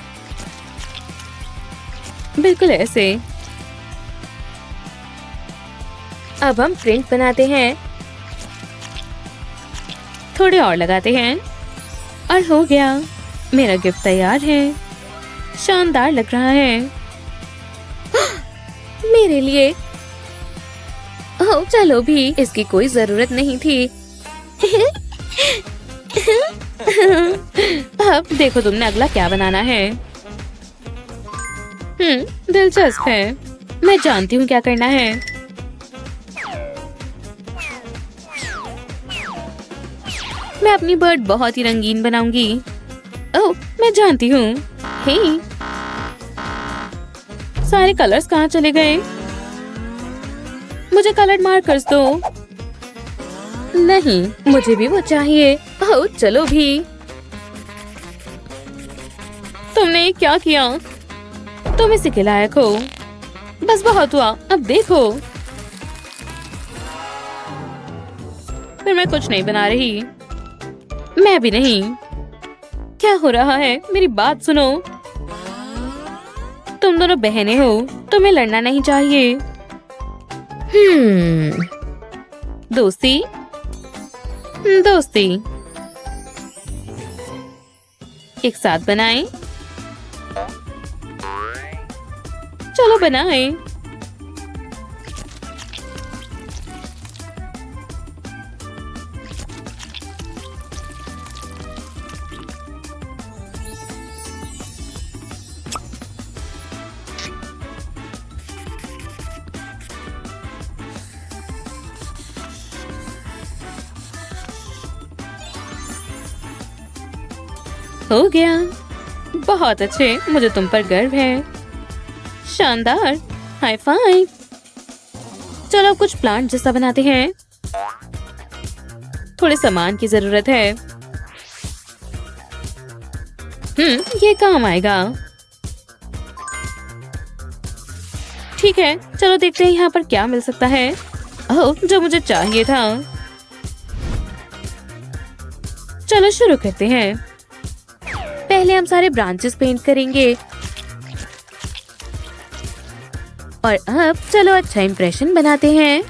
बिल्कुल ऐसे। अब हम प्रिंट बनाते हैं। थोड़े और लगाते हैं और हो गया। मेरा गिफ्ट तैयार है। शानदार लग रहा है। मेरे लिए। ओह, चलो भी, इसकी कोई जरूरत नहीं थी। अब देखो तुमने अगला क्या बनाना है। दिलचस्प है। मैं जानती हूँ क्या करना है। मैं अपनी बर्ड बहुत ही रंगीन बनाऊंगी। ओह, मैं जानती हूँ। हे, सारे कलर्स कहाँ चले गए? मुझे कलर्ड मार्कर्स दो। नहीं, मुझे भी वो चाहिए। ओह, चलो भी। तुमने ये क्या किया? तुम इसी के लायक हो। बस बहुत हुआ, अब देखो। फिर मैं कुछ नहीं बना रही। मैं भी नहीं। क्या हो रहा है? मेरी बात सुनो। तुम दोनों बहनें हो, तुम्हें लड़ना नहीं चाहिए। दोस्ती, दोस्ती। एक साथ बनाएं। चलो बनाएं। हो गया। बहुत अच्छे, मुझे तुम पर गर्व है। शानदार, हाई फाइव। चलो कुछ प्लांट जैसा बनाते हैं। थोड़े सामान की जरूरत है। ये काम आएगा। ठीक है, चलो देखते हैं यहाँ पर क्या मिल सकता है। ओह, जो मुझे चाहिए था। चलो शुरू करते हैं। पहले हम सारे ब्रांचेस पेंट करेंगे और अब चलो अच्छा इंप्रेशन बनाते हैं।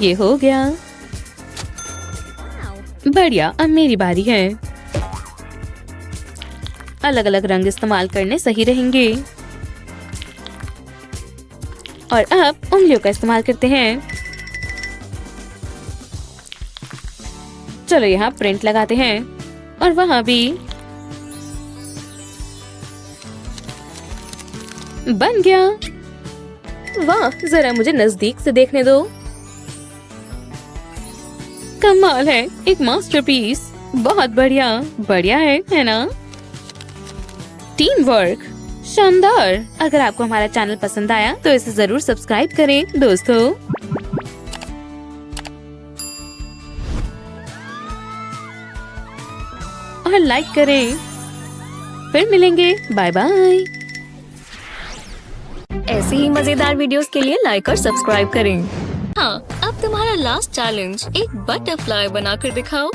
ये हो गया। बढ़िया, अब मेरी बारी है। अलग अलग रंग इस्तेमाल करने सही रहेंगे। और अब उंगलियों का इस्तेमाल करते हैं। चलो यहाँ प्रिंट लगाते हैं और वहां भी। बन गया। वाह, जरा मुझे नजदीक से देखने दो। कमाल है, एक मास्टरपीस। बहुत बढ़िया, बढ़िया है ना? टीम वर्क शानदार। अगर आपको हमारा चैनल पसंद आया तो इसे जरूर सब्सक्राइब करें दोस्तों। और लाइक करें। फिर मिलेंगे, बाय बाय। ऐसे ही मजेदार वीडियोस के लिए लाइक और सब्सक्राइब करें। हाँ, अब तुम्हारा लास्ट चैलेंज, एक बटरफ्लाई बनाकर दिखाओ।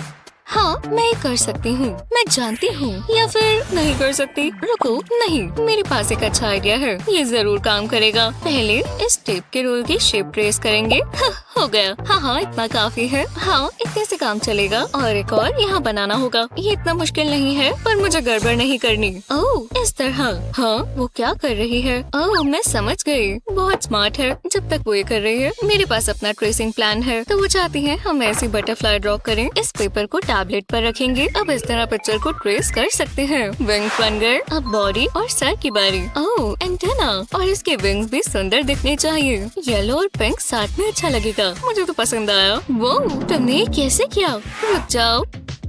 हाँ, मैं ये कर सकती हूँ, मैं जानती हूँ। या फिर नहीं कर सकती। रुको, नहीं, मेरे पास एक अच्छा आइडिया है, ये जरूर काम करेगा। पहले इस टेप के रोल की शेप ट्रेस करेंगे। हाँ, हो गया। हाँ, इतना काफी है। हाँ, इतने से काम चलेगा। और एक और यहाँ बनाना होगा। ये इतना मुश्किल नहीं है, पर मुझे गड़बड़ नहीं करनी। ओह, इस तरह। हाँ, वो क्या कर रही है? ओह, मैं समझ गई। बहुत स्मार्ट है। जब तक वो ये कर रही है, मेरे पास अपना ट्रेसिंग प्लान है। तो वो चाहती है हम ऐसी बटरफ्लाई ड्रॉ करें। इस पेपर को टैबलेट पर रखेंगे। अब इस तरह पिक्चर को ट्रेस कर सकते हैं। विंग्स बन गए। अब बॉडी और सर की बारी। ओह, एंटेना। और इसके विंग्स भी सुंदर दिखने चाहिए। येलो और पिंक साथ में अच्छा लगेगा। मुझे तो पसंद आया। वो तुमने ये कैसे किया? रुक जाओ,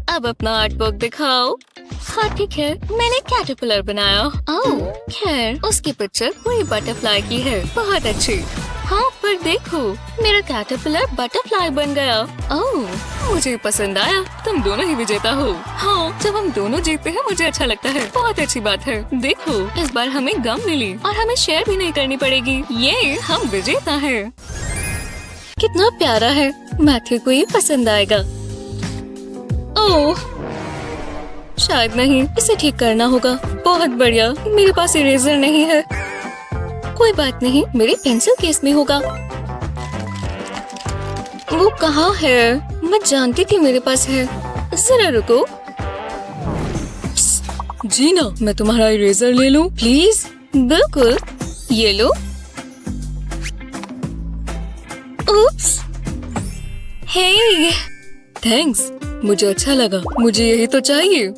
अब अपना आर्टवर्क दिखाओ। हाँ ठीक है, मैंने कैटरपिलर बनाया। ओह, खैर उसकी पिक्चर पूरी बटरफ्लाई की है। बहुत अच्छी। हाँ, पर देखो, मेरा कैटरपिलर बटरफ्लाई बन गया। ओह, मुझे पसंद आया। तुम दोनों ही विजेता हो। हाँ, जब हम दोनों जीतते हैं मुझे अच्छा लगता है। बहुत अच्छी बात है। देखो, इस बार हमें गम मिली और हमें शेयर भी नहीं करनी पड़ेगी। ये हम विजेता है। कितना प्यारा है। मैथ्यू को ये पसंद आएगा। ओह, शायद नहीं, इसे ठीक करना होगा। बहुत बढ़िया, मेरे पास इरेजर नहीं है। कोई बात नहीं, मेरे पेंसिल केस में होगा। वो कहाँ है? मैं जानती थी मेरे पास है। जरा रुको। जीना, मैं तुम्हारा इरेजर ले लूं प्लीज? बिल्कुल, ये लो। उप्स, हे, थैंक्स। मुझे अच्छा लगा। मुझे यही तो चाहिए।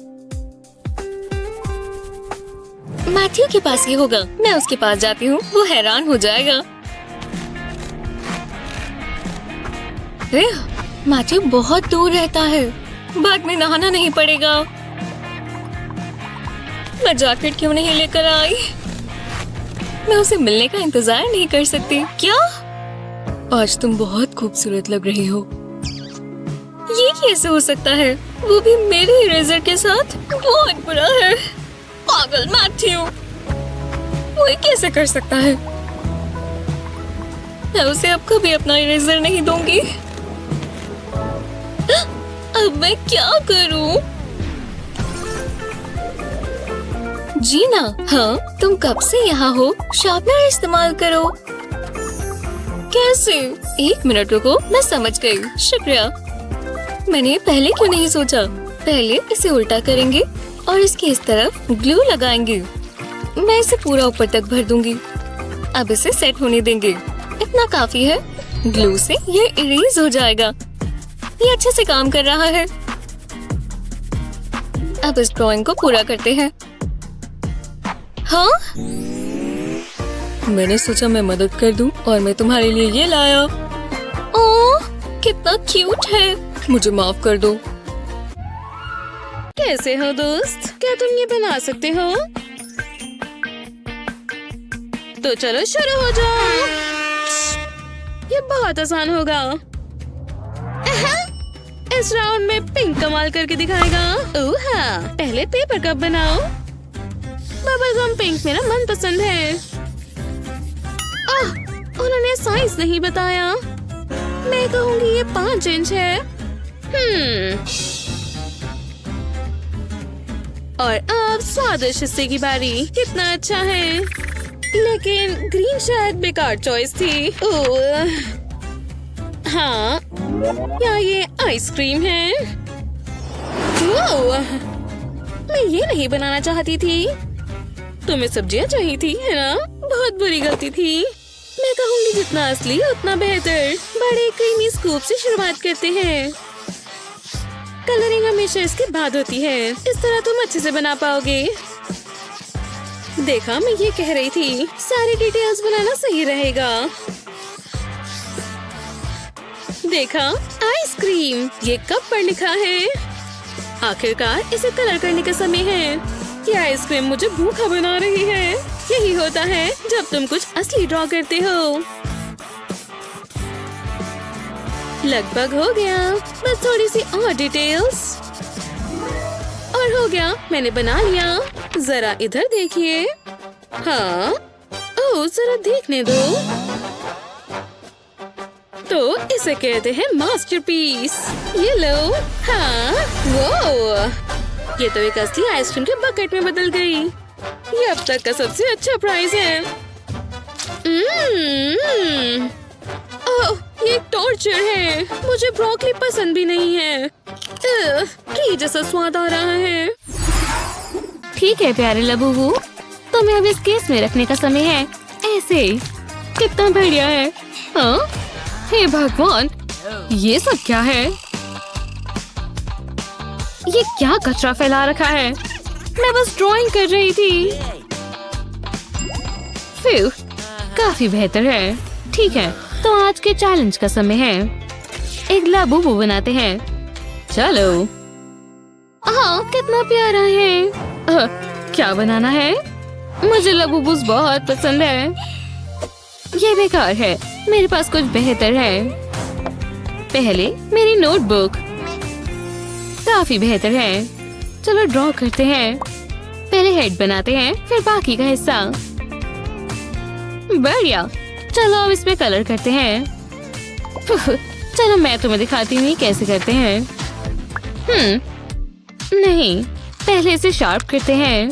मैथ्यू के पास ये होगा। मैं उसके पास जाती हूँ, वो हैरान हो जाएगा। मैथ्यू बहुत दूर रहता है। बाद में नहाना नहीं पड़ेगा। मैं जैकेट क्यों नहीं लेकर आई? मैं उसे मिलने का इंतजार नहीं कर सकती। क्या? आज तुम बहुत खूबसूरत लग रही हो। ये कैसे हो सकता है? वो भी मेरे इरेजर के साथ? बहुत बुरा है। पागल मैथ्यू, वो ये कैसे कर सकता है? मैं उसे अब कभी अपना इरेजर नहीं दूंगी। अब मैं क्या करूं? जीना, हाँ, तुम कब से यहाँ हो? शार्पनर इस्तेमाल करो। कैसे? एक मिनट रुको, मैं समझ गई। शुक्रिया। मैंने पहले क्यों नहीं सोचा? पहले इसे उल्टा करेंगे और इसके इस तरफ ग्लू लगाएंगे। मैं इसे पूरा ऊपर तक भर दूंगी। अब इसे सेट होने देंगे। इतना काफी है। ग्लू से ये इरेज हो जाएगा। ये अच्छे से काम कर रहा है। अब इस ड्राइंग को पूरा करते हैं। हाँ, मैंने सोचा मैं मदद कर दूं और मैं तुम्हारे लिए ये लाया। ओह, कितना क्यूट है। मुझे माफ कर दो। कैसे हो दोस्त? क्या तुम ये बना सकते हो? तो चलो शुरू हो जाओ। ये बहुत आसान होगा। इस राउंड में पिंक कमाल करके दिखाएगा। ओह हाँ, पहले पेपर कप बनाओ। बबल गम पिंक मेरा मनपसंद है। उन्होंने साइज नहीं बताया। मैं कहूँगी ये 5 इंच है। और अब स्वादिष्ट हिस्से की बारी। कितना अच्छा है, लेकिन ग्रीन शायद बेकार चॉइस थी। ओह, हाँ, क्या ये आइसक्रीम है? ओह, मैं ये नहीं बनाना चाहती थी। तुम्हें सब्जियां चाहिए थी, है ना? बहुत बुरी गलती थी। मैं कहूँगी जितना असली उतना बेहतर। बड़े क्रीमी स्कूप से शुरुआत करते हैं। कलरिंग हमेशा इसके बाद होती है। इस तरह तुम अच्छे से बना पाओगे। देखा, मैं ये कह रही थी, सारी डिटेल्स बनाना सही रहेगा। देखा, आइसक्रीम, ये कप पर लिखा है। आखिरकार इसे कलर करने का समय है। ये आइसक्रीम मुझे भूखा बना रही है। यही होता है जब तुम कुछ असली ड्रॉ करते हो। लगभग हो गया, बस थोड़ी सी और डिटेल्स और हो गया। मैंने बना लिया। जरा इधर देखिए। हाँ, ओह जरा देखने दो। तो इसे कहते हैं मास्टरपीस। ये लो। हाँ, वो ये तो एक असली आइसक्रीम के बकेट में बदल गई। ये अब तक का सबसे अच्छा प्राइस है। ओह, ये एक टॉर्चर है। मुझे ब्रोकली पसंद भी नहीं है। ट्री जैसा स्वाद आ रहा है। ठीक है प्यारे लबूबू, तुम्हें अब इस केस में रखने का समय है। ऐसे कितना बढ़िया है। हाँ, हे भगवान, ये सब क्या है? ये क्या कचरा फैला रखा है? मैं बस ड्राइंग कर रही थी। फिर काफी बेहतर है। ठीक है, तो आज के चैलेंज का समय है। एक लाबूबू बनाते हैं। चलो। हाँ, कितना प्यारा है। क्या बनाना है? मुझे लाबूबूस बहुत पसंद है। ये बेकार है, मेरे पास कुछ बेहतर है। पहले मेरी नोटबुक, काफी बेहतर है। चलो ड्रॉ करते हैं। पहले हेड बनाते हैं, फिर बाकी का हिस्सा। बढ़िया, चलो अब इसमें कलर करते हैं। चलो मैं तुम्हें दिखाती हूँ कैसे करते हैं। नहीं, पहले इसे शार्प करते हैं।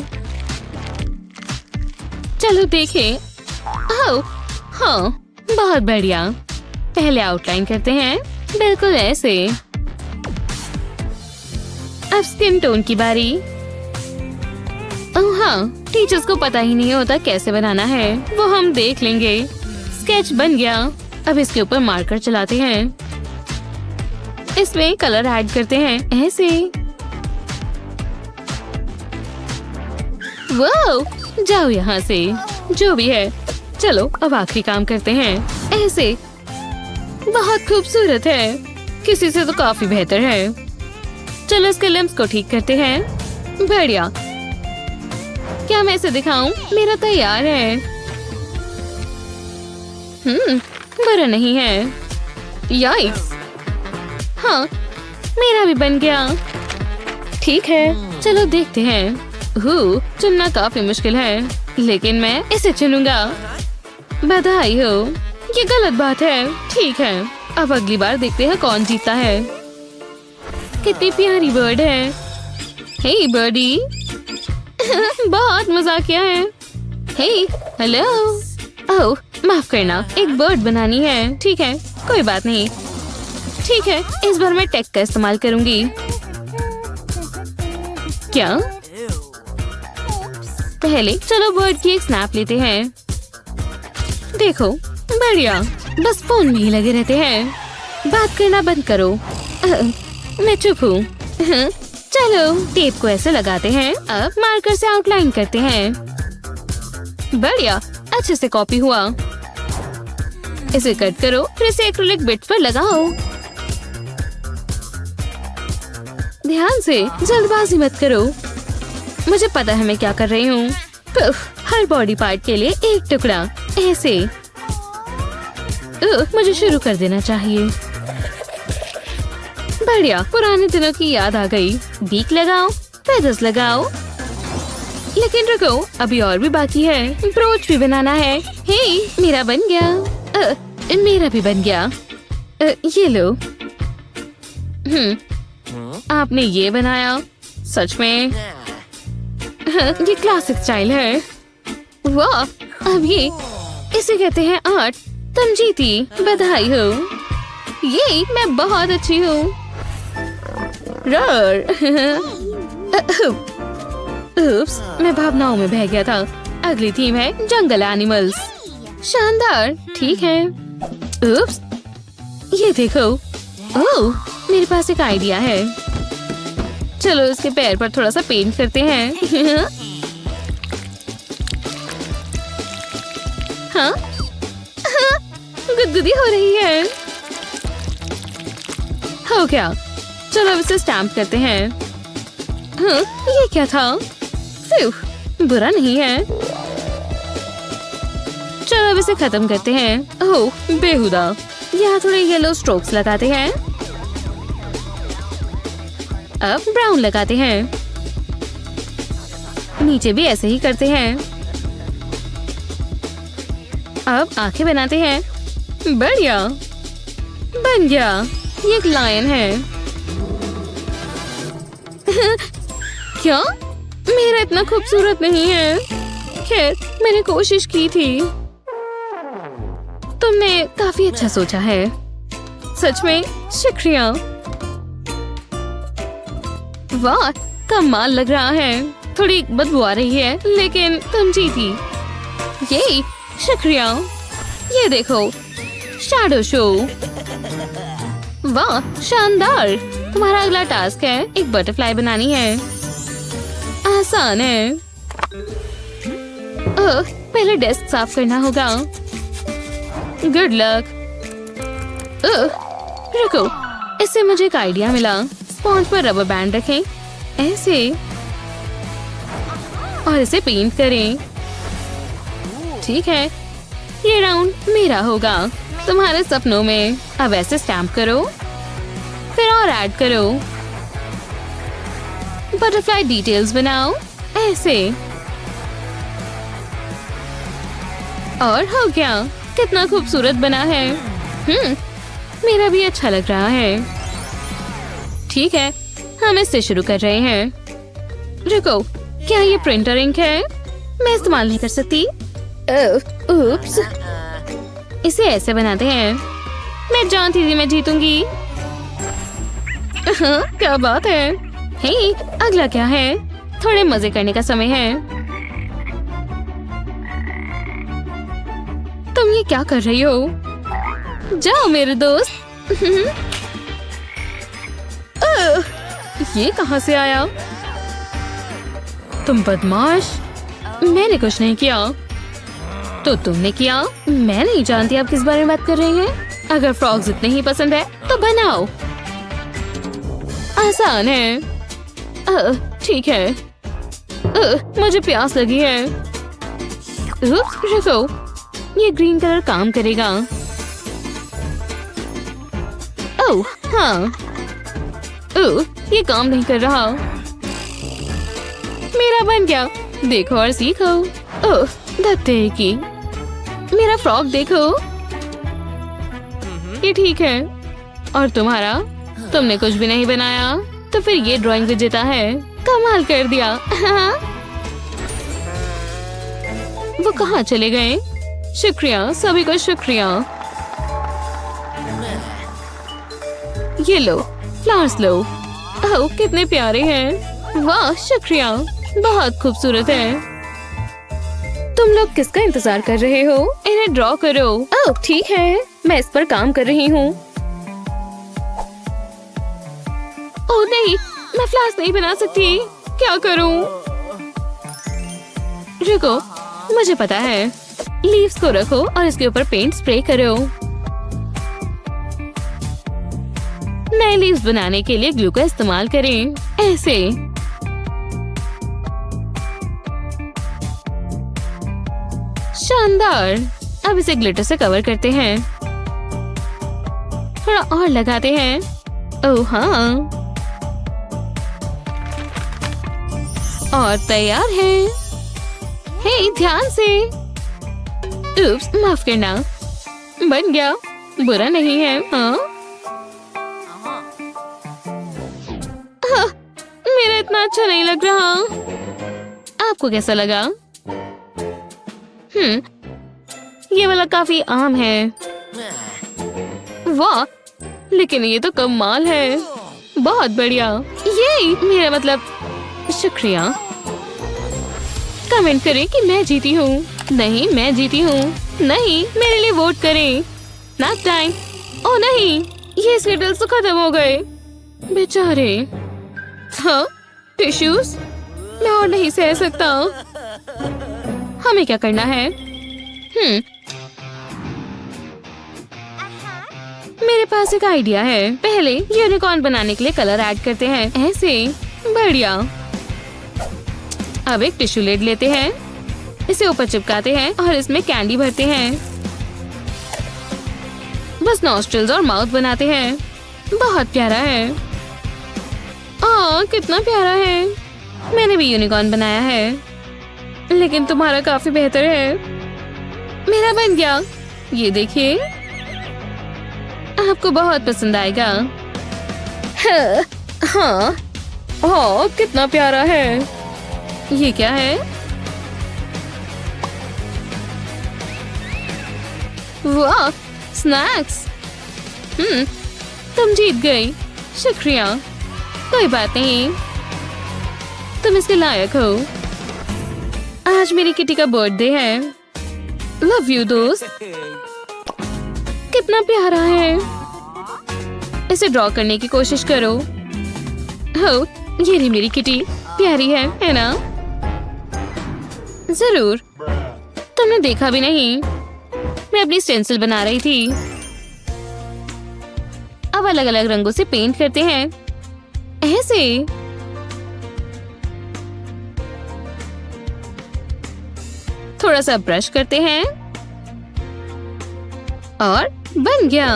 चलो देखें। ओह, हाँ, बहुत बढ़िया। पहले आउटलाइन करते हैं, बिल्कुल ऐसे। अब स्किन टोन की बारी। ओह हाँ, टीचर्स को पता ही नहीं होता कैसे बनाना है, वो हम देख लेंगे। स्केच बन गया। अब इसके ऊपर मार्कर चलाते हैं। इसमें कलर ऐड करते हैं, ऐसे। वाओ, जाओ यहाँ से। जो भी है, चलो अब आखिरी काम करते हैं। ऐसे बहुत खूबसूरत है। किसी से तो काफी बेहतर है। चलो इसके लिम्स को ठीक करते हैं। बढ़िया। क्या मैं इसे दिखाऊं? मेरा तैयार है। बुरा नहीं है। याइक्स। हाँ, मेरा भी बन गया। ठीक है, चलो देखते हैं। चुनना काफी मुश्किल है, लेकिन मैं इसे चुनूंगा। बधाई हो। ये गलत बात है। ठीक है, अब अगली बार देखते हैं कौन जीता है। कितनी प्यारी बर्ड है। हे बर्डी। बहुत मजाकिया है। हे, हेलो। ओह, माफ करना, एक बर्ड बनानी है। ठीक है, कोई बात नहीं। ठीक है, इस बार मैं टेक का इस्तेमाल करूंगी। क्या? पहले चलो बर्ड की एक स्नैप लेते हैं। देखो, बढ़िया। बस फोन में ही लगे रहते हैं। बात करना बंद करो। मैं चुप हूँ। चलो टेप को ऐसे लगाते हैं। अब मार्कर से आउटलाइन करते हैं। बढ़िया, अच्छे से कॉपी हुआ। इसे कट करो, फिर इसे एक्रिलिक बिट्स पर लगाओ। ध्यान से, जल्दबाजी मत करो। मुझे पता है मैं क्या कर रही हूँ। हर बॉडी पार्ट के लिए एक टुकड़ा, ऐसे। मुझे शुरू कर देना चाहिए। बढ़िया, पुराने दिनों की याद आ गई। बीक लगाओ, फेदर्स लगाओ। लेकिन रुको, अभी और भी बाकी है। ब्रोच भी बनाना है। हे, मेरा बन गया। मेरा भी बन गया। ये लो। आपने ये बनाया? सच में? ये क्लासिक स्टाइल है। वाह, अब ये इसे कहते हैं आर्ट। तुम जीती, बधाई हो। ये मैं बहुत अच्छी हूँ। उप्स, मैं भावनाओं में बह गया था। अगली थीम है जंगल एनिमल्स। शानदार, ठीक है। उप्स, ये देखो। ओह, मेरे पास एक आइडिया है। चलो इसके पैर पर थोड़ा सा पेंट करते हैं। हाँ, गुदगुदी हो रही है। हो गया। चलो अब इसे स्टैम्प करते हैं। हाँ, ये क्या था? फिर बुरा नहीं है। चलो अब इसे खत्म करते हैं। ओह बेहुदा। यहाँ थोड़े येलो स्ट्रोक्स लगाते हैं। अब ब्राउन लगाते हैं। नीचे भी ऐसे ही करते हैं। अब आंखें बनाते हैं। बढ़िया, बन गया। ये एक लायन है। क्या? मेरा इतना खूबसूरत नहीं है। खैर, मैंने कोशिश की थी। तुमने काफी अच्छा सोचा है। सच में शुक्रिया। वाह, कमाल लग रहा है। थोड़ी बदबू आ रही है, लेकिन तुम जीती। यही, शुक्रिया। ये देखो, शैडो शो। वाह, शानदार। तुम्हारा अगला टास्क है एक बटरफ्लाई बनानी है। आसान है। पहले डेस्क साफ करना होगा। Good luck. रुको, इससे मुझे एक आइडिया मिला। स्पॉन्ज पर रबर बैंड रखें, ऐसे, और इसे पेंट करें। ठीक है, ये राउंड मेरा होगा। तुम्हारे सपनों में। अब ऐसे स्टैम्प करो, फिर और ऐड करो। बटरफ्लाई डिटेल्स बनाओ, ऐसे, और हो गया। कितना खूबसूरत बना है। मेरा भी अच्छा लग रहा है। ठीक है, हम इससे शुरू कर रहे हैं। रुको, क्या ये प्रिंटर इंक है? मैं इस्तेमाल नहीं कर सकती। उप्स। इसे ऐसे बनाते हैं। मैं जानती थी मैं जीतूंगी। क्या बात है। हे, अगला क्या है? थोड़े मजे करने का समय है। तुम ये क्या कर रही हो? जाओ मेरे दोस्त। ये कहाँ से आया? तुम बदमाश। मैंने कुछ नहीं किया। तो तुमने किया। मैं नहीं जानती आप किस बारे में बात कर रही हैं। अगर फ्रॉग्स इतने ही पसंद है तो बनाओ। आसान है। ठीक है। मुझे प्यास लगी है। रुको, ये ग्रीन कलर काम करेगा। ओह हाँ। ये काम नहीं कर रहा। मेरा बन गया। देखो और सीखो। ओह धत्ते की। मेरा फ्रॉक देखो। ये ठीक है। और तुम्हारा? तुमने कुछ भी नहीं बनाया, तो फिर ये ड्राइंग विजेता है। कमाल कर दिया। वो कहाँ चले गए? शुक्रिया, सभी को शुक्रिया। ये लो, फ्लावर्स लो। ओह कितने प्यारे हैं। वाह शुक्रिया, बहुत खूबसूरत है। तुम लोग किसका इंतजार कर रहे हो? इन्हें ड्रॉ करो। ओह ठीक है, मैं इस पर काम कर रही हूँ। ओह नहीं, मैं फ्लावर्स नहीं बना सकती। क्या करूँ? रुको, मुझे पता है। लीव्स को रखो और इसके ऊपर पेंट स्प्रे करो। नए लीव्स बनाने के लिए ग्लू का इस्तेमाल करें, ऐसे। शानदार। अब इसे ग्लिटर से कवर करते हैं। थोड़ा और लगाते हैं। ओह हाँ, और तैयार है। हे ध्यान से। उप्स, माफ करना। बन गया, बुरा नहीं है। हाँ, मेरा इतना अच्छा नहीं लग रहा। आपको कैसा लगा? ये वाला काफी आम है। वाह, लेकिन ये तो कमाल है। बहुत बढ़िया। ये मेरा मतलब, शुक्रिया। कमेंट करें कि मैं जीती हूँ। नहीं, मैं जीती हूँ। नहीं, मेरे लिए वोट करें। Night time. ओह नहीं, ये स्किटल्स तो खत्म हो गए। बेचारे। हाँ, टिश्यूज। मैं और नहीं सह सकता। हमें क्या करना है? मेरे पास एक आइडिया है। पहले यूनिकॉर्न बनाने के लिए कलर ऐड करते हैं, ऐसे। बढ़िया। अब एक टिश्यू लिड लेते हैं, इसे ऊपर चिपकाते हैं और इसमें कैंडी भरते हैं। बस नॉस्ट्रिल्स और माउथ बनाते हैं। बहुत प्यारा है। कितना प्यारा है। मैंने भी यूनिकॉर्न बनाया है, लेकिन तुम्हारा काफी बेहतर है। मेरा बन गया। ये देखिए, आपको बहुत पसंद आएगा। हाँ, कितना प्यारा है। ये क्या है? वाह, स्नैक्स। तुम जीत गई। शुक्रिया। कोई बात नहीं, तुम इसके लायक हो। आज मेरी किटी का बर्थडे है। लव यू दोस्त। कितना प्यारा है। इसे ड्रॉ करने की कोशिश करो। हो, ये रही मेरी किटी। प्यारी है ना? जरूर। तुमने देखा भी नहीं, मैं अपनी स्टेंसिल बना रही थी। अब अलग अलग रंगों से पेंट करते हैं, ऐसे। थोड़ा सा ब्रश करते हैं और बन गया।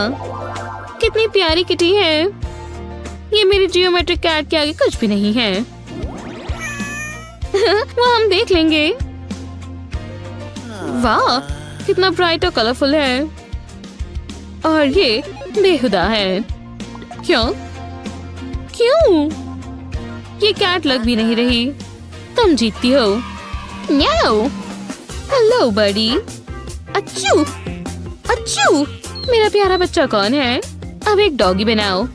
कितनी प्यारी किटी है। ये मेरी जियोमेट्रिक कैट के आगे कुछ भी नहीं है। वो हम देख लेंगे। वाह, कितना ब्राइट और कलरफुल है। और ये बेहुदा है। क्यों? ये कैट लग भी नहीं रही। तुम जीतती हो। न्याओ। Hello buddy. अच्छू अच्छू। मेरा प्यारा बच्चा कौन है? अब एक डॉगी बनाओ।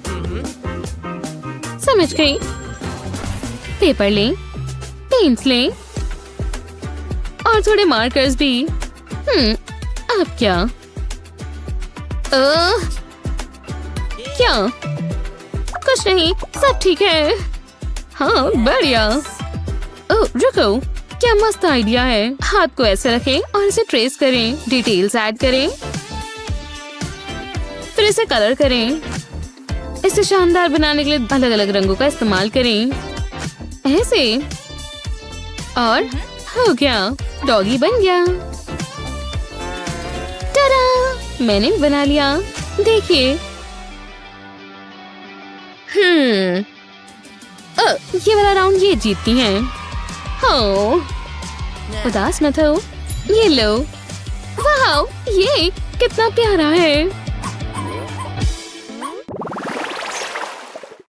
समझ गई। पेपर लें, पेंट्स लें और थोड़े मार्कर्स भी। अब क्या? क्या? कुछ नहीं, सब ठीक है। हाँ, बढ़िया। ओह, रुको, क्या मस्त आइडिया है। हाथ को ऐसे रखें और इसे ट्रेस करें, डिटेल्स ऐड करें, फिर इसे कलर करें। इसे शानदार बनाने के लिए अलग अलग रंगों का इस्तेमाल करें, ऐसे। और हो गया, डॉगी बन गया। टाडा, मैंने बना लिया। देखिए। ये वाला राउंड ये जीतती हैं। हो, उदास मत हो। ये लो। वाह, ये कितना प्यारा है।